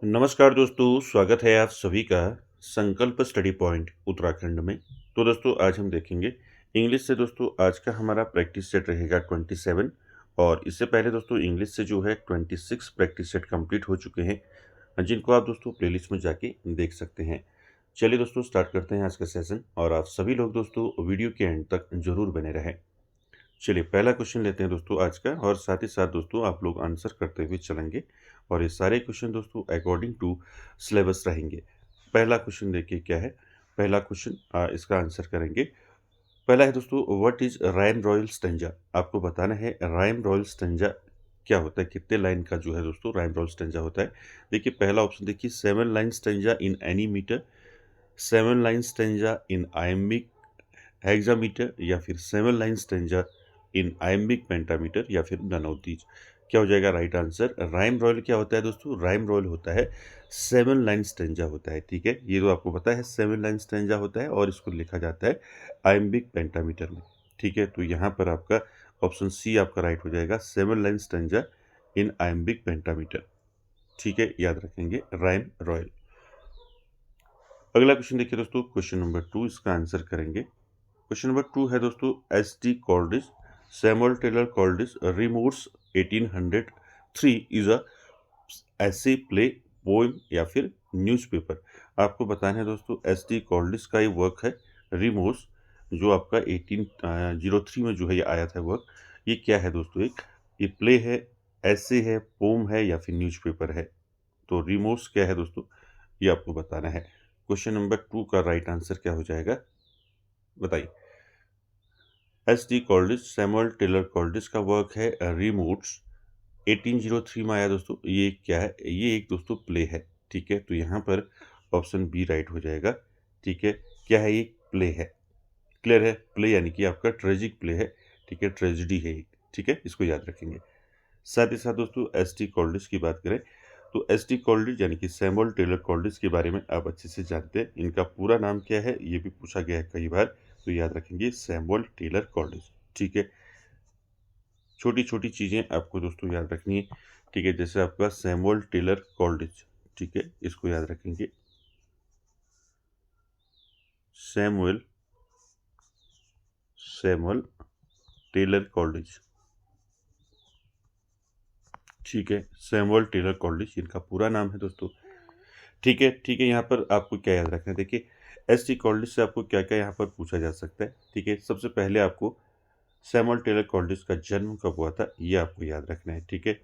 नमस्कार दोस्तों, स्वागत है आप सभी का संकल्प स्टडी पॉइंट उत्तराखंड में। तो दोस्तों आज हम देखेंगे इंग्लिश से। दोस्तों आज का हमारा प्रैक्टिस सेट रहेगा 27 और इससे पहले दोस्तों इंग्लिश से जो है 26 प्रैक्टिस सेट कंप्लीट हो चुके हैं, जिनको आप दोस्तों प्लेलिस्ट में जाके देख सकते हैं। चलिए दोस्तों स्टार्ट करते हैं आज का सेशन और आप सभी लोग दोस्तों वीडियो के एंड तक जरूर बने रहें। चलिए पहला क्वेश्चन लेते हैं दोस्तों आज का, और साथ ही साथ दोस्तों आप लोग आंसर करते हुए चलेंगे और ये सारे क्वेश्चन दोस्तों अकॉर्डिंग टू सिलेबस रहेंगे। पहला क्वेश्चन देखिए क्या है। पहला क्वेश्चन इसका आंसर करेंगे। पहला है दोस्तों, what is rhyme royal stanza. आपको बताना है राइम रॉयल स्टेंजा क्या होता है, कितने लाइन का जो है दोस्तों राइम रॉयल स्टेंजा होता है। देखिए पहला ऑप्शन देखिए, 7 line stanza in any metre, 7 line stanza in iambic hexameter, या फिर 7 line stanza in iambic pentameter, या फिर नन ऑफ दीज। क्या हो जाएगा राइट आंसर। राइम रॉयल क्या होता है दोस्तों, राइम रॉयल होता है 7 लाइन स्टेंजा होता है। ठीक है, ये तो आपको पता है 7 लाइन स्टेंजा होता है और इसको लिखा जाता है आयम्बिक पेंटामीटर में। ठीक है, तो यहाँ पर आपका ऑप्शन सी आपका राइट हो जाएगा, 7 line stanza in iambic pentameter. ठीक है, याद रखेंगे राइम रॉयल। अगला क्वेश्चन देखिए दोस्तों, क्वेश्चन नंबर 2 इसका आंसर करेंगे। क्वेश्चन नंबर 2 है दोस्तों, S T Coleridge Samuel Taylor Coleridge remorse 1803 is a ऐसे प्ले पोएम या फिर न्यूज़पेपर। आपको बताना है दोस्तों एस टी कॉल्डिस का ये वर्क है रिमोट्स, जो आपका 1803 में जो है ये आया था वर्क। ये क्या है दोस्तों, एक ये प्ले है, ऐसे है, पोम है, या फिर न्यूज़पेपर है। तो रिमोट्स क्या है दोस्तों, ये आपको बताना है। क्वेश्चन नंबर 2 का राइट आंसर क्या हो जाएगा बताइए। एस डी कॉल्डिस सैमुअल टेलर कॉल्डिस का वर्क है रिमोट्स, 1803 में आया दोस्तों। ये क्या है, ये एक दोस्तों प्ले है। ठीक है, तो यहाँ पर ऑप्शन बी राइट हो जाएगा। ठीक है, क्या है, ये प्ले है। क्लियर है, प्ले यानी कि आपका ट्रेजिक प्ले है। ठीक है, ट्रेजिडी है एक। ठीक है, इसको याद रखेंगे। साथ ही साथ दोस्तों एस टी कॉल्डिस की बात करें तो एस टी कॉल्डिस यानी कि सैमुअल टेलर कॉल्डिस के बारे में आप अच्छे से जानते हैं। इनका पूरा नाम क्या है ये भी पूछा गया है कई बार, तो याद रखेंगे सैमुअल टेलर कॉल्डिस। ठीक है, छोटी छोटी चीज़ें आपको दोस्तों याद रखनी है। ठीक है, जैसे आपका सैमुअल टेलर कॉल्डिस। ठीक है, इसको याद रखेंगे, सैमुअल सैमुअल टेलर कॉल्डिस। ठीक है, सैमुअल टेलर कॉल्डिस इनका पूरा नाम है दोस्तों। ठीक है, ठीक है, यहाँ पर आपको क्या याद रखना है देखिए, एस टी कॉल्डिस से आपको क्या क्या यहाँ पर पूछा जा सकता है। ठीक है, सबसे पहले आपको सैमुअल टेलर कॉल्डिस का जन्म कब हुआ था ये आपको याद रखना है। ठीक है,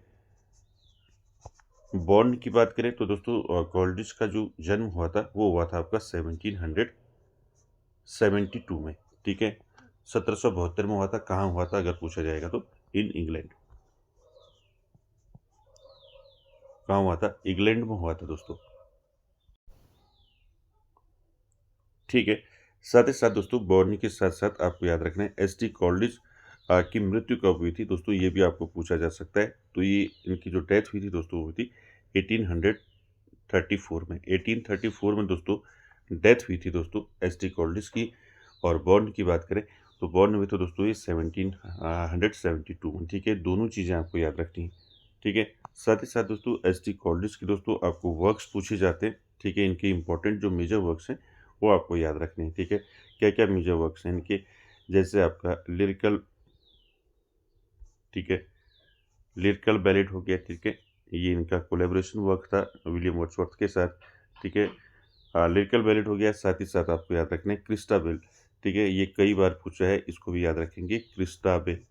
बॉर्न की बात करें तो दोस्तों कॉल्डिस का जो जन्म हुआ था वो हुआ था आपका 1772 में। ठीक है, 1772 में हुआ था। कहाँ हुआ था अगर पूछा जाएगा तो इन इंग्लैंड। कहाँ हुआ था, इंग्लैंड में हुआ था दोस्तों। ठीक है, साथ ही साथ दोस्तों बॉर्नी के साथ साथ आपको याद रखना है एस टी कॉल्डिस की मृत्यु कब हुई थी दोस्तों, ये भी आपको पूछा जा सकता है। तो ये इनकी जो डेथ हुई थी दोस्तों हुई थी 1834 में। 1834 में दोस्तों डेथ हुई थी दोस्तों एस टी कॉल्डिस की। और बॉर्न की बात करें तो बॉर्न हुए थे दोस्तों ये 1772 में। ठीक है, दोनों चीज़ें आपको याद रखनी है। ठीक है, साथ ही साथ दोस्तों एस टी कॉल्डिस की दोस्तों आपको वर्क्स पूछे जाते हैं। ठीक है, इनके इंपॉर्टेंट जो मेजर वर्क्स हैं वो आपको याद रखने हैं। ठीक है, क्या क्या मेजर वर्क्स हैं इनके, जैसे आपका लिरिकल। ठीक है, लिरिकल बैलेट हो गया। ठीक है, ये इनका कोलेबोरेशन वर्क था विलियम वर्ड्सवर्थ के साथ। ठीक है, लिरिकल बैलेट हो गया। साथ ही साथ आपको याद रखना है क्रिस्टाबेल। ठीक है, ये कई बार पूछा है, इसको भी याद रखेंगे क्रिस्टाबेल।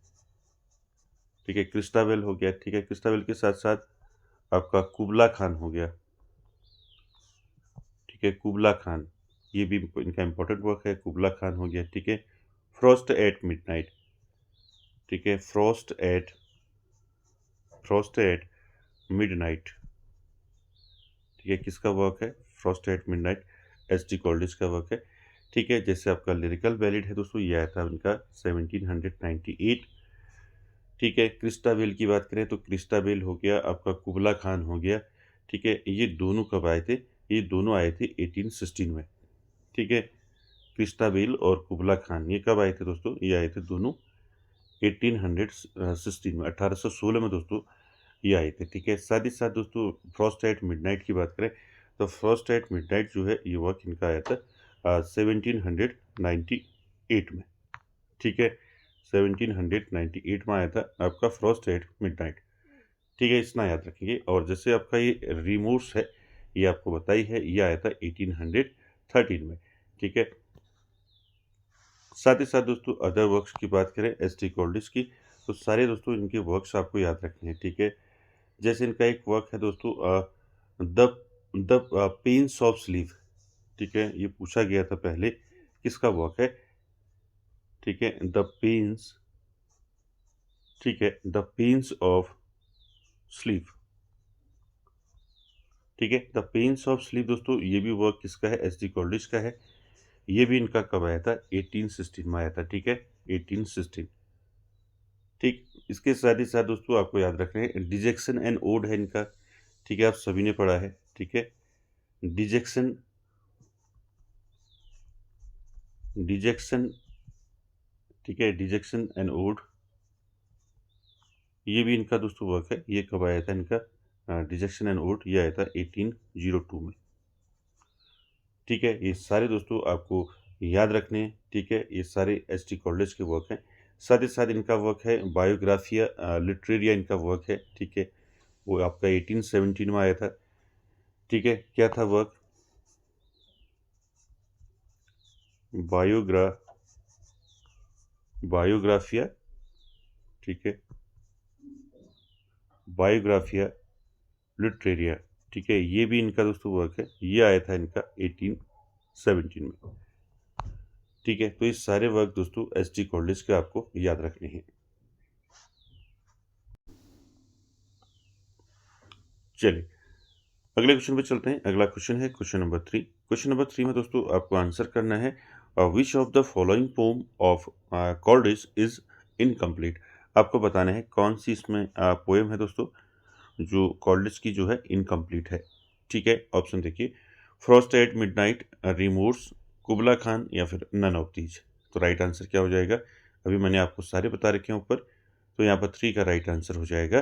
ठीक है, क्रिस्टाबेल हो गया। ठीक है, क्रिस्टाबेल के साथ साथ आपका कुबला खान हो गया। ठीक है, कुबला खान, ये भी इनका इंपॉर्टेंट वर्क है, कुबला खान हो गया। ठीक है, फ्रॉस्ट एट मिडनाइट। ठीक है, फ्रॉस्ट एट मिडनाइट। ठीक है, किसका वर्क है, frost at midnight, S T Coleridge का वर्क है। ठीक है, जैसे आपका लिरिकल बैलेट है दोस्तों, ये आया था उनका 1798। ठीक है, क्रिस्टाबेल की बात करें तो क्रिस्टाबेल हो गया, आपका कुबला खान हो गया। ठीक है, ये दोनों कब आए थे, ये दोनों आए थे 1816 में। ठीक है, क्रिस्टाबेल और कुबला खान ये कब आए थे दोस्तों, ये आए थे दोनों 1816 में, 1816 में दोस्तों ये आए थे, ठीक है। साथ ही साथ दोस्तों फ्रॉस्ट एट मिडनाइट की बात करें तो फ्रॉस्ट एट मिडनाइट जो है ये वर्क इनका आया था 1798 में, ठीक है। 1798 में आया था आपका फ्रॉस्ट एट मिडनाइट, ठीक है। इतना याद रखेंगे। और जैसे आपका ये रिमोर्स है ये आपको बताई है, ये आया था 1813 में, ठीक है। साथ ही साथ दोस्तों अदर वर्क्स की बात करें एस.टी. कॉल्डिस की, तो सारे दोस्तों इनके वर्क्स आपको याद रखने हैं, ठीक है। जैसे इनका एक वर्क है दोस्तों the the pains of sleeve, ठीक है। ये पूछा गया था पहले किसका वर्क है, ठीक है। द पेन्स, ठीक है, द पेन्स ऑफ स्लीव, ठीक है। द पेन्स ऑफ स्लीव दोस्तों ये भी वर्क किसका है, एस.डी. कॉल्डिस का है। ये भी इनका कब आया था, 1816 में आया था, ठीक है, 1816, ठीक। इसके साथ ही साथ दोस्तों आपको याद रखना है डिजेक्शन एंड ओड है इनका, ठीक है। आप सभी ने पढ़ा है, ठीक है। डिजेक्शन, डिजेक्शन, ठीक है, डिजेक्शन एंड ओड, ये भी इनका दोस्तों वर्क है। ये कब आया था इनका डिजेक्शन एंड ओड, ये आया था 1802 में, ठीक है। ये सारे दोस्तों आपको याद रखने हैं, ठीक है। ये सारे एस.टी. कॉलेज के वर्क हैं। साथ ही साथ इनका वर्क है बायोग्राफिया लिटरेरिया, इनका वर्क है, ठीक है। वो आपका 1817 में आया था, ठीक है। क्या था वर्क, बायोग्रा बायोग्राफिया, ठीक है, बायोग्राफिया लिटरेरिया, ठीक है। ये भी इनका दोस्तों वर्क है, ये आया था इनका 1817 में, ठीक है। तो ये सारे वर्क दोस्तों एस.टी. कॉलेज के आपको याद रखने हैं। चलिए अगले क्वेश्चन पे चलते हैं। अगला क्वेश्चन है क्वेश्चन नंबर 3। क्वेश्चन नंबर 3 में दोस्तों आपको आंसर करना है which of the following poem of Coleridge is incomplete. आपको बताना है कौन सी इसमें पोएम है दोस्तों जो कॉल्डिस की जो है इनकम्प्लीट है, ठीक है। ऑप्शन देखिए, Frost at midnight, remorse, कुबला Khan या फिर नन ऑफ दीज। तो राइट आंसर क्या हो जाएगा, अभी मैंने आपको सारे बता रखे हैं ऊपर, तो यहाँ पर 3 का राइट आंसर हो जाएगा,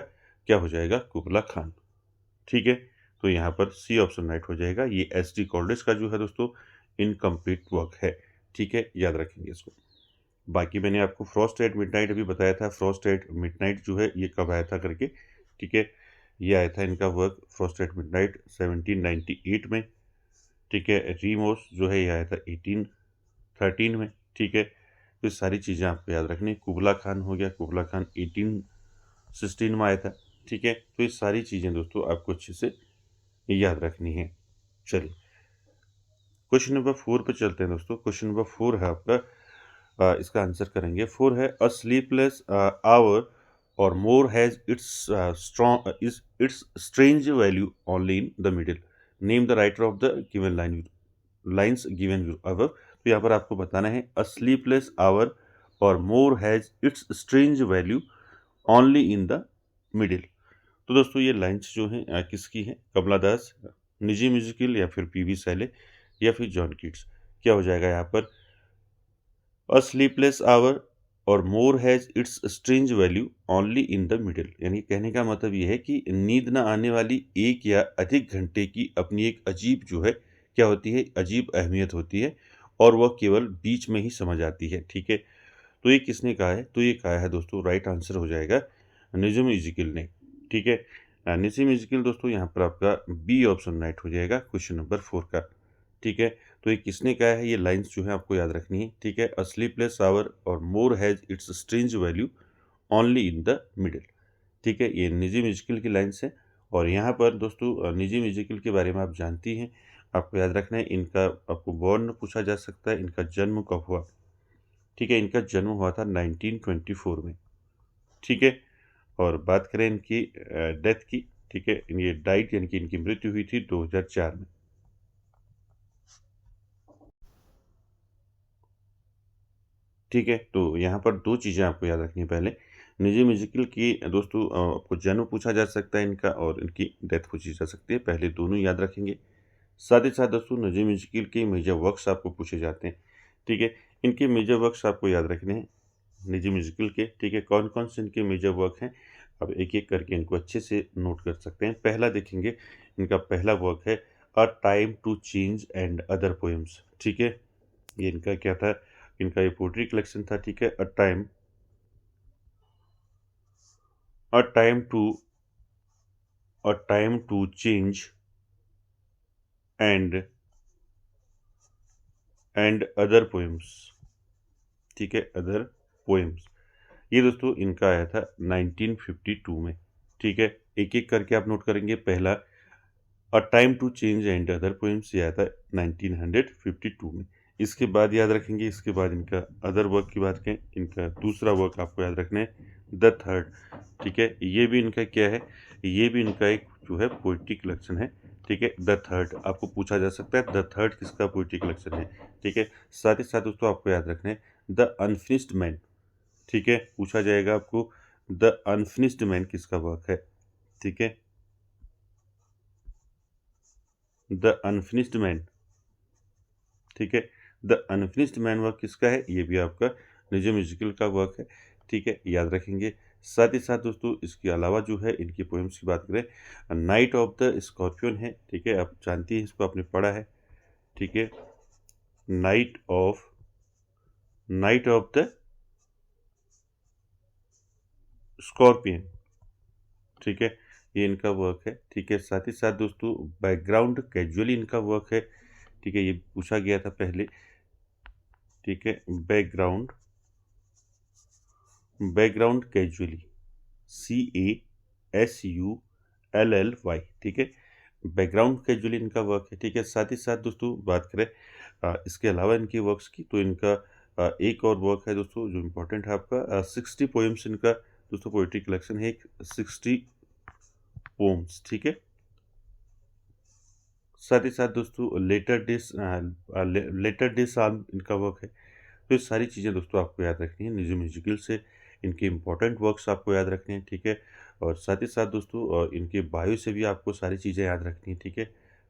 क्या हो जाएगा, कुबला खान, ठीक है। तो यहाँ पर सी ऑप्शन राइट हो जाएगा। ये एस.डी. कॉल्डिस का जो है दोस्तों इनकम्प्लीट वर्क है, ठीक है, याद रखेंगे इसको। बाकी मैंने आपको फ्रॉस्ट एट मिडनाइट अभी बताया था, फ्रॉस्ट एट मिडनाइट जो है ये कब आया था करके, ठीक है। ये आया था इनका वर्क फ्रॉस्ट एट मिडनाइट 1798 में, ठीक है। रीमोस जो है ये आया था 1813 में, ठीक है। तो ये सारी चीज़ें आपको याद रखनी। कुबला खान हो गया, कुबला खान 1816 में आया था, ठीक है। तो ये सारी चीज़ें दोस्तों आपको अच्छे से याद रखनी है। चलिए क्वेश्चन नंबर 4 पे चलते हैं दोस्तों। क्वेश्चन नंबर 4 है आपका, इसका आंसर करेंगे। 4 है अ sleepless hour or more has its strong is its strange value only in the middle, name the writer of the given lines given above. तो यहाँ पर आपको बताना है अ sleepless hour or more has its strange value only in the middle. तो दोस्तों ये lines जो हैं किसकी हैं, कमला दास, निजी म्यूजिकल या फिर पी.वी. शैले या फिर जॉन कीट्स। क्या हो जाएगा यहाँ पर, अ sleepless hour or more has its strange value only in the middle. यानी कहने का मतलब ये है कि नींद न आने वाली एक या अधिक घंटे की अपनी एक अजीब जो है क्या होती है, अजीब अहमियत होती है और वह केवल बीच में ही समझ आती है, ठीक है। तो ये किसने कहा है, तो ये कहा है दोस्तों, राइट आंसर हो जाएगा निजम म्यूजिकल ने, ठीक है। निजी म्यूजिकल दोस्तों यहाँ पर आपका बी ऑप्शन राइट हो जाएगा क्वेश्चन नंबर 4 का, ठीक है। तो ये किसने कहा है, ये लाइंस जो है आपको याद रखनी है, ठीक है। अ sleepless hour or more has its strange value only in the middle, ठीक है। ये निजी म्यूजिकल की लाइन्स है। और यहाँ पर दोस्तों निजी म्यूजिकल के बारे में आप जानती हैं, आपको याद रखना है इनका आपको बॉर्न पूछा जा सकता है, इनका जन्म कब हुआ, ठीक है। इनका जन्म हुआ था 1924 में, ठीक है। और बात करें इनकी डेथ की, ठीक है, ये डाइट यानी कि इनकी मृत्यु हुई थी 2004 में, ठीक है। तो यहाँ पर 2 चीज़ें आपको याद रखनी है। पहले निजी म्यूजिकल की दोस्तों आपको जन्म पूछा जा सकता है इनका और इनकी डेथ पूछी जा सकती है, पहले दोनों याद रखेंगे। साथ ही साथ दोस्तों निजी म्यूजिकल के मेजर वर्क्स आपको पूछे जाते हैं, ठीक है। इनके मेजर वर्क्स आपको याद रखने हैं निजी म्यूजिकल के, ठीक है। कौन कौन से इनके मेजर वर्क हैं, अब एक-एक करके इनको अच्छे से नोट कर सकते हैं। पहला देखेंगे, इनका पहला वर्क है a time to change and other poems, ठीक है? ये इनका क्या था? इनका ये पोएट्री कलेक्शन था, ठीक है? A time to a time to change and other poems, ठीक है? Other poems. ये दोस्तों इनका आया था 1952 में, ठीक है? एक-एक करके आप नोट करेंगे। पहला a time to change and other poems, ये आया था 1952 में। इसके बाद याद रखेंगे, इसके बाद इनका अदर वर्क की बात करें, इनका दूसरा वर्क आपको याद रखना है द थर्ड, ठीक है? ये भी इनका क्या है? ये भी इनका एक जो है पोएट्री कलेक्शन है, ठीक है? द थर्ड आपको पूछा जा सकता है द थर्ड किसका पोएट्री कलेक्शन है, ठीक है? साथ ही साथ दोस्तों आपको याद रखना है द अनफिनिश्ड मैन, ठीक है? पूछा जाएगा आपको द अनफिनिश्ड मैन किसका वर्क है, ठीक है? द अनफिनिश्ड मैन, ठीक है? द अनफिनिश्ड मैन वर्क किसका है? ये भी आपका निजी म्यूजिकल का वर्क है, ठीक है? याद रखेंगे। साथ ही साथ दोस्तों इसके अलावा जो है इनकी पोएम्स की बात करें, नाइट ऑफ द स्कॉर्पियन है, ठीक है? आप जानती हैं, इसको आपने पढ़ा है, ठीक है? नाइट ऑफ द स्कॉर्पियन, ठीक है? ये इनका वर्क है, ठीक है? साथ ही साथ दोस्तों बैकग्राउंड कैजुअली इनका वर्क है, ठीक है? ये पूछा गया था पहले, ठीक है? बैकग्राउंड कैजुअली, CASULLY, ठीक है? बैकग्राउंड कैजुअली इनका वर्क है, ठीक है? साथ ही साथ दोस्तों बात करें इसके अलावा इनके वर्क्स की, तो इनका एक और वर्क है दोस्तों जो इम्पोर्टेंट है आपका, 60 पोएम्स इनका दोस्तों पोएट्री कलेक्शन है, एक 60 पोम्स, ठीक है? साथ ही साथ दोस्तों लेटर डे साल इनका वर्क है। तो ये सारी चीज़ें दोस्तों आपको याद रखनी है, निजी म्यूजिकल से इनके इम्पोर्टेंट वर्क्स आपको याद रखने हैं, ठीक है? और साथ ही साथ दोस्तों इनके बायो से भी आपको सारी चीज़ें याद रखनी है, ठीक है?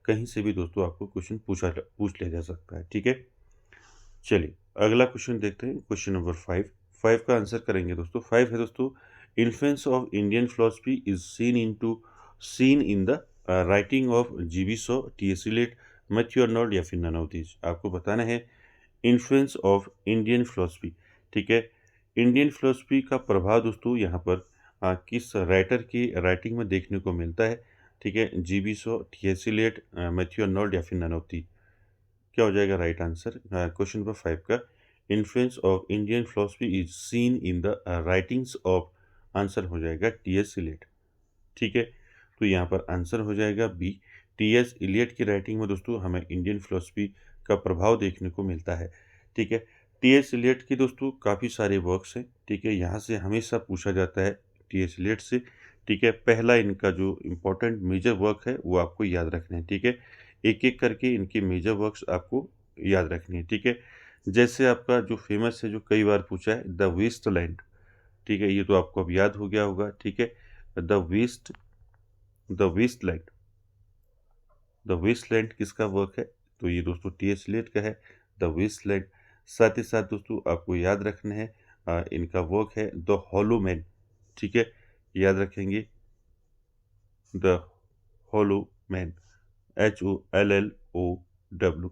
कहीं से भी दोस्तों आपको क्वेश्चन पूछ लिया जा सकता है, ठीक है? चलिए अगला क्वेश्चन देखते हैं, क्वेश्चन नंबर 5। 5 का आंसर करेंगे दोस्तों। 5 है दोस्तों, influence of Indian philosophy is seen in the writing of GB Shaw, TS. Eliot, Matthew Arnold या फिर नन ऑफ दीज। आपको बताना है इन्फ्लुएंस ऑफ इंडियन फिलॉसफी, ठीक है? इंडियन फिलॉसफी का प्रभाव दोस्तों यहाँ पर किस राइटर की राइटिंग में देखने को मिलता है, ठीक है? GB Shaw, TS. Eliot, Matthew Arnold या फिर नन ऑफ दी। क्या हो जाएगा राइट आंसर क्वेश्चन नंबर 5 का? Influence of Indian philosophy is seen in the writings of, answer हो जाएगा टी.एस. इलियट, ठीक है? तो यहाँ पर आंसर हो जाएगा बी, टी.एस. इलियट की राइटिंग में दोस्तों हमें इंडियन फिलॉसफी का प्रभाव देखने को मिलता है, ठीक है? टी.एस. इलियट की दोस्तों काफ़ी सारे वर्क्स हैं, ठीक है? यहाँ से हमेशा पूछा जाता है टी.एस. इलियट से, ठीक है? पहला इनका जो इम्पोर्टेंट मेजर वर्क है वो आपको याद रखना है, ठीक है? एक-एक करके इनके मेजर वर्क्स आपको याद रखने हैं, ठीक है? जैसे आपका जो फेमस है, जो कई बार पूछा है, द वेस्टलैंड, ठीक है? ये तो आपको अब याद हो गया होगा, ठीक है? The waste the waste land the waste land किसका वर्क है? तो ये दोस्तों टी.एस. इलियट का है, द वेस्टलैंड। साथ ही साथ दोस्तों आपको याद रखना है इनका वर्क है द हॉलो मैन, ठीक है? याद रखेंगे द हॉलो मैन, HOLLOW,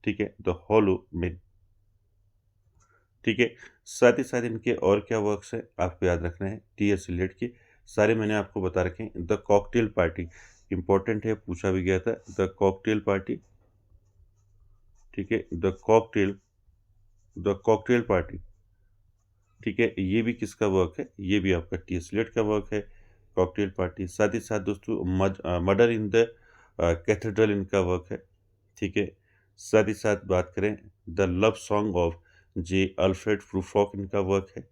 ठीक है? द हॉलो मैन, ठीक है? साथ ही साथ इनके और क्या वर्क्स हैं आपको याद रखना है टी.एस. इलियट के, सारे मैंने आपको बता रखे हैं। द कॉकटेल पार्टी इंपॉर्टेंट है, पूछा भी गया था, द कॉकटेल पार्टी, ठीक है? द कॉकटेल पार्टी, ठीक है? ये भी किसका वर्क है? ये भी आपका टी.एस. इलियट का वर्क है, कॉकटेल पार्टी। साथ ही साथ दोस्तों मर्डर इन द कैथेड्रल इनका वर्क है, ठीक है? साथ ही साथ बात करें the love song of J Alfred Prufrock इनका वर्क है,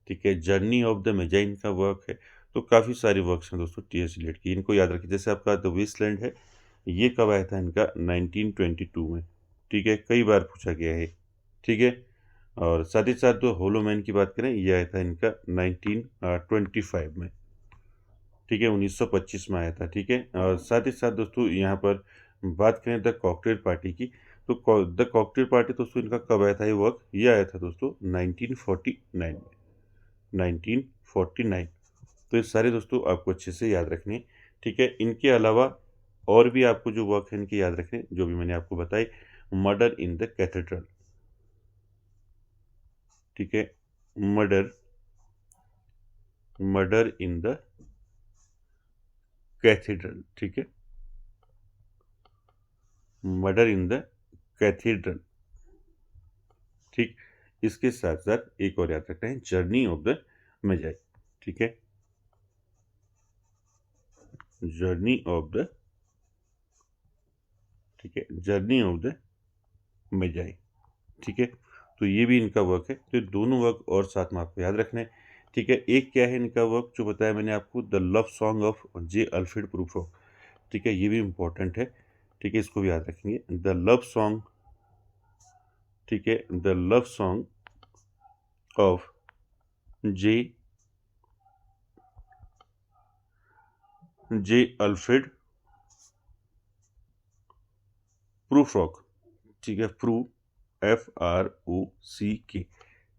ठीक है? जर्नी ऑफ द मेजाइन इनका वर्क है। तो काफ़ी सारे वर्क्स हैं दोस्तों टी.एस. इलियट की, इनको याद रखिए। जैसे आपका द वेस्टलैंड है, ये कब आया था इनका? 1922 में, ठीक है? कई बार पूछा गया है, ठीक है? और साथ ही साथ जो होलो मैन की बात करें, ये आया था इनका 1925 में, ठीक है? 1925 में आया था, ठीक है? और साथ ही साथ दोस्तों यहाँ पर बात करें द कॉकटेल पार्टी की, तो द कॉकटेल पार्टी दोस्तों इनका कब आया था ये वर्क? ये आया था दोस्तों 1949 में, 1949, तो ये सारे दोस्तों आपको अच्छे से याद रखने हैं, ठीक है। इनके अलावा और भी आपको जो वर्क है इनके याद रखने हैं, जो भी मैंने आपको बताए। मर्डर इन द कैथेड्रल, ठीक है। Murder murder in the cathedral, ठीक है। मर्डर इन द कैथेड्रल, ठीक। इसके साथ साथ एक और याद रखना है, जर्नी ऑफ द मजाई, ठीक है। जर्नी ऑफ द, ठीक है, जर्नी ऑफ द मजाई, ठीक है। तो ये भी इनका वर्क है, तो ये दोनों वर्क और साथ में आपको याद रखना है, ठीक है। एक क्या है इनका वर्क जो बताया मैंने आपको, the love song of J Alfred Prufrock, ठीक है। ये भी इम्पोर्टेंट है, ठीक है, इसको भी याद रखेंगे। द लव सॉन्ग, ठीक है, the love song of J Alfred Prufrock, ठीक है। FROCK,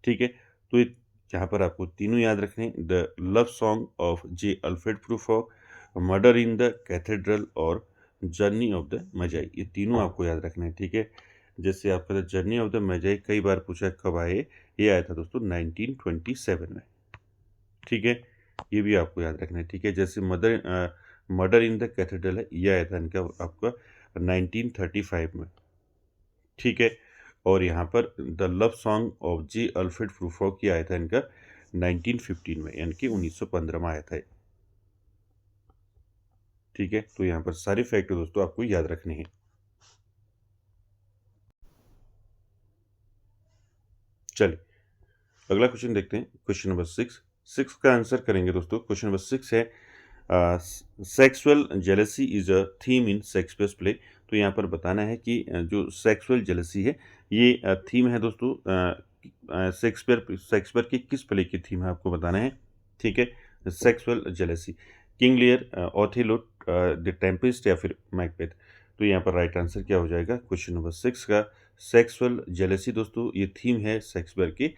ठीक है। तो यहाँ पर आपको तीनों याद रखने, the love song of J Alfred Prufrock, murder in the cathedral और जर्नी ऑफ द मजाई, ये तीनों आपको याद रखना है, ठीक है। जैसे आपका जर्नी ऑफ द मजाई कई बार पूछा कब आए, ये आया था दोस्तों 1927 में, ठीक है। ये भी आपको याद रखना है, ठीक है। जैसे मर्डर इन द कैथेड्रल है, ये आया था इनका आपका 1935 में, ठीक है। और यहाँ पर the love song of J Alfred Prufrock ये आया था इनका 1915 में, यानी कि 1915 में आया था, ठीक है। तो यहाँ पर सारे फैक्ट दोस्तों आपको याद रखने हैं। चलिए अगला क्वेश्चन देखते हैं, क्वेश्चन नंबर 6 का आंसर करेंगे दोस्तों। क्वेश्चन नंबर 6 है, sexual jealousy is a theme in Shakespeare's play. तो यहाँ पर बताना है कि जो सेक्सुअल जेलसी है ये थीम है दोस्तों शेक्सपियर की किस प्ले की थीम है आपको बताना है, ठीक है। Sexual jealousy, King Lear, Othello, the Tempest या फिर मैकबेथ। तो यहाँ पर राइट आंसर क्या हो जाएगा क्वेश्चन नंबर 6 का, सेक्सुअल जेलसी दोस्तों ये थीम है शेक्सपियर की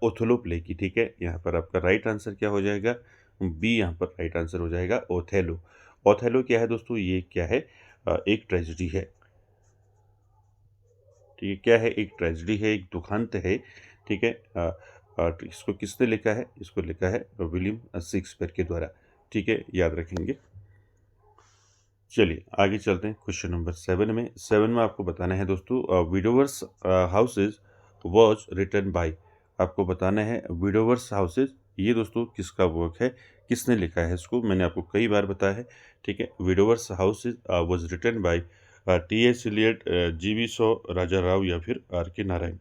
ओथेलो प्ले की, ठीक है। यहाँ पर आपका राइट आंसर क्या हो जाएगा, बी यहाँ पर राइट आंसर हो जाएगा ओथेलो। ओथेलो क्या है दोस्तों, ये क्या है, एक ट्रेजिडी है, ठीक है। क्या है, एक ट्रेजिडी है, एक दुखांत है, ठीक है। इसको किसने लिखा है, इसको लिखा है विलियम शेक्सपियर के द्वारा, ठीक है, याद रखेंगे। चलिए आगे चलते हैं क्वेश्चन नंबर 7 में आपको बताना है दोस्तों, विडोवर्स हाउसेज वॉज रिटन बाय। आपको बताना है विडोवर्स हाउसेज ये दोस्तों किसका वर्क है, किसने लिखा है इसको, मैंने आपको कई बार बताया है, ठीक है। Widowers houses was written by T.S. Eliot, G.V. Shaw, Raja Rao या फिर R.K. नारायण।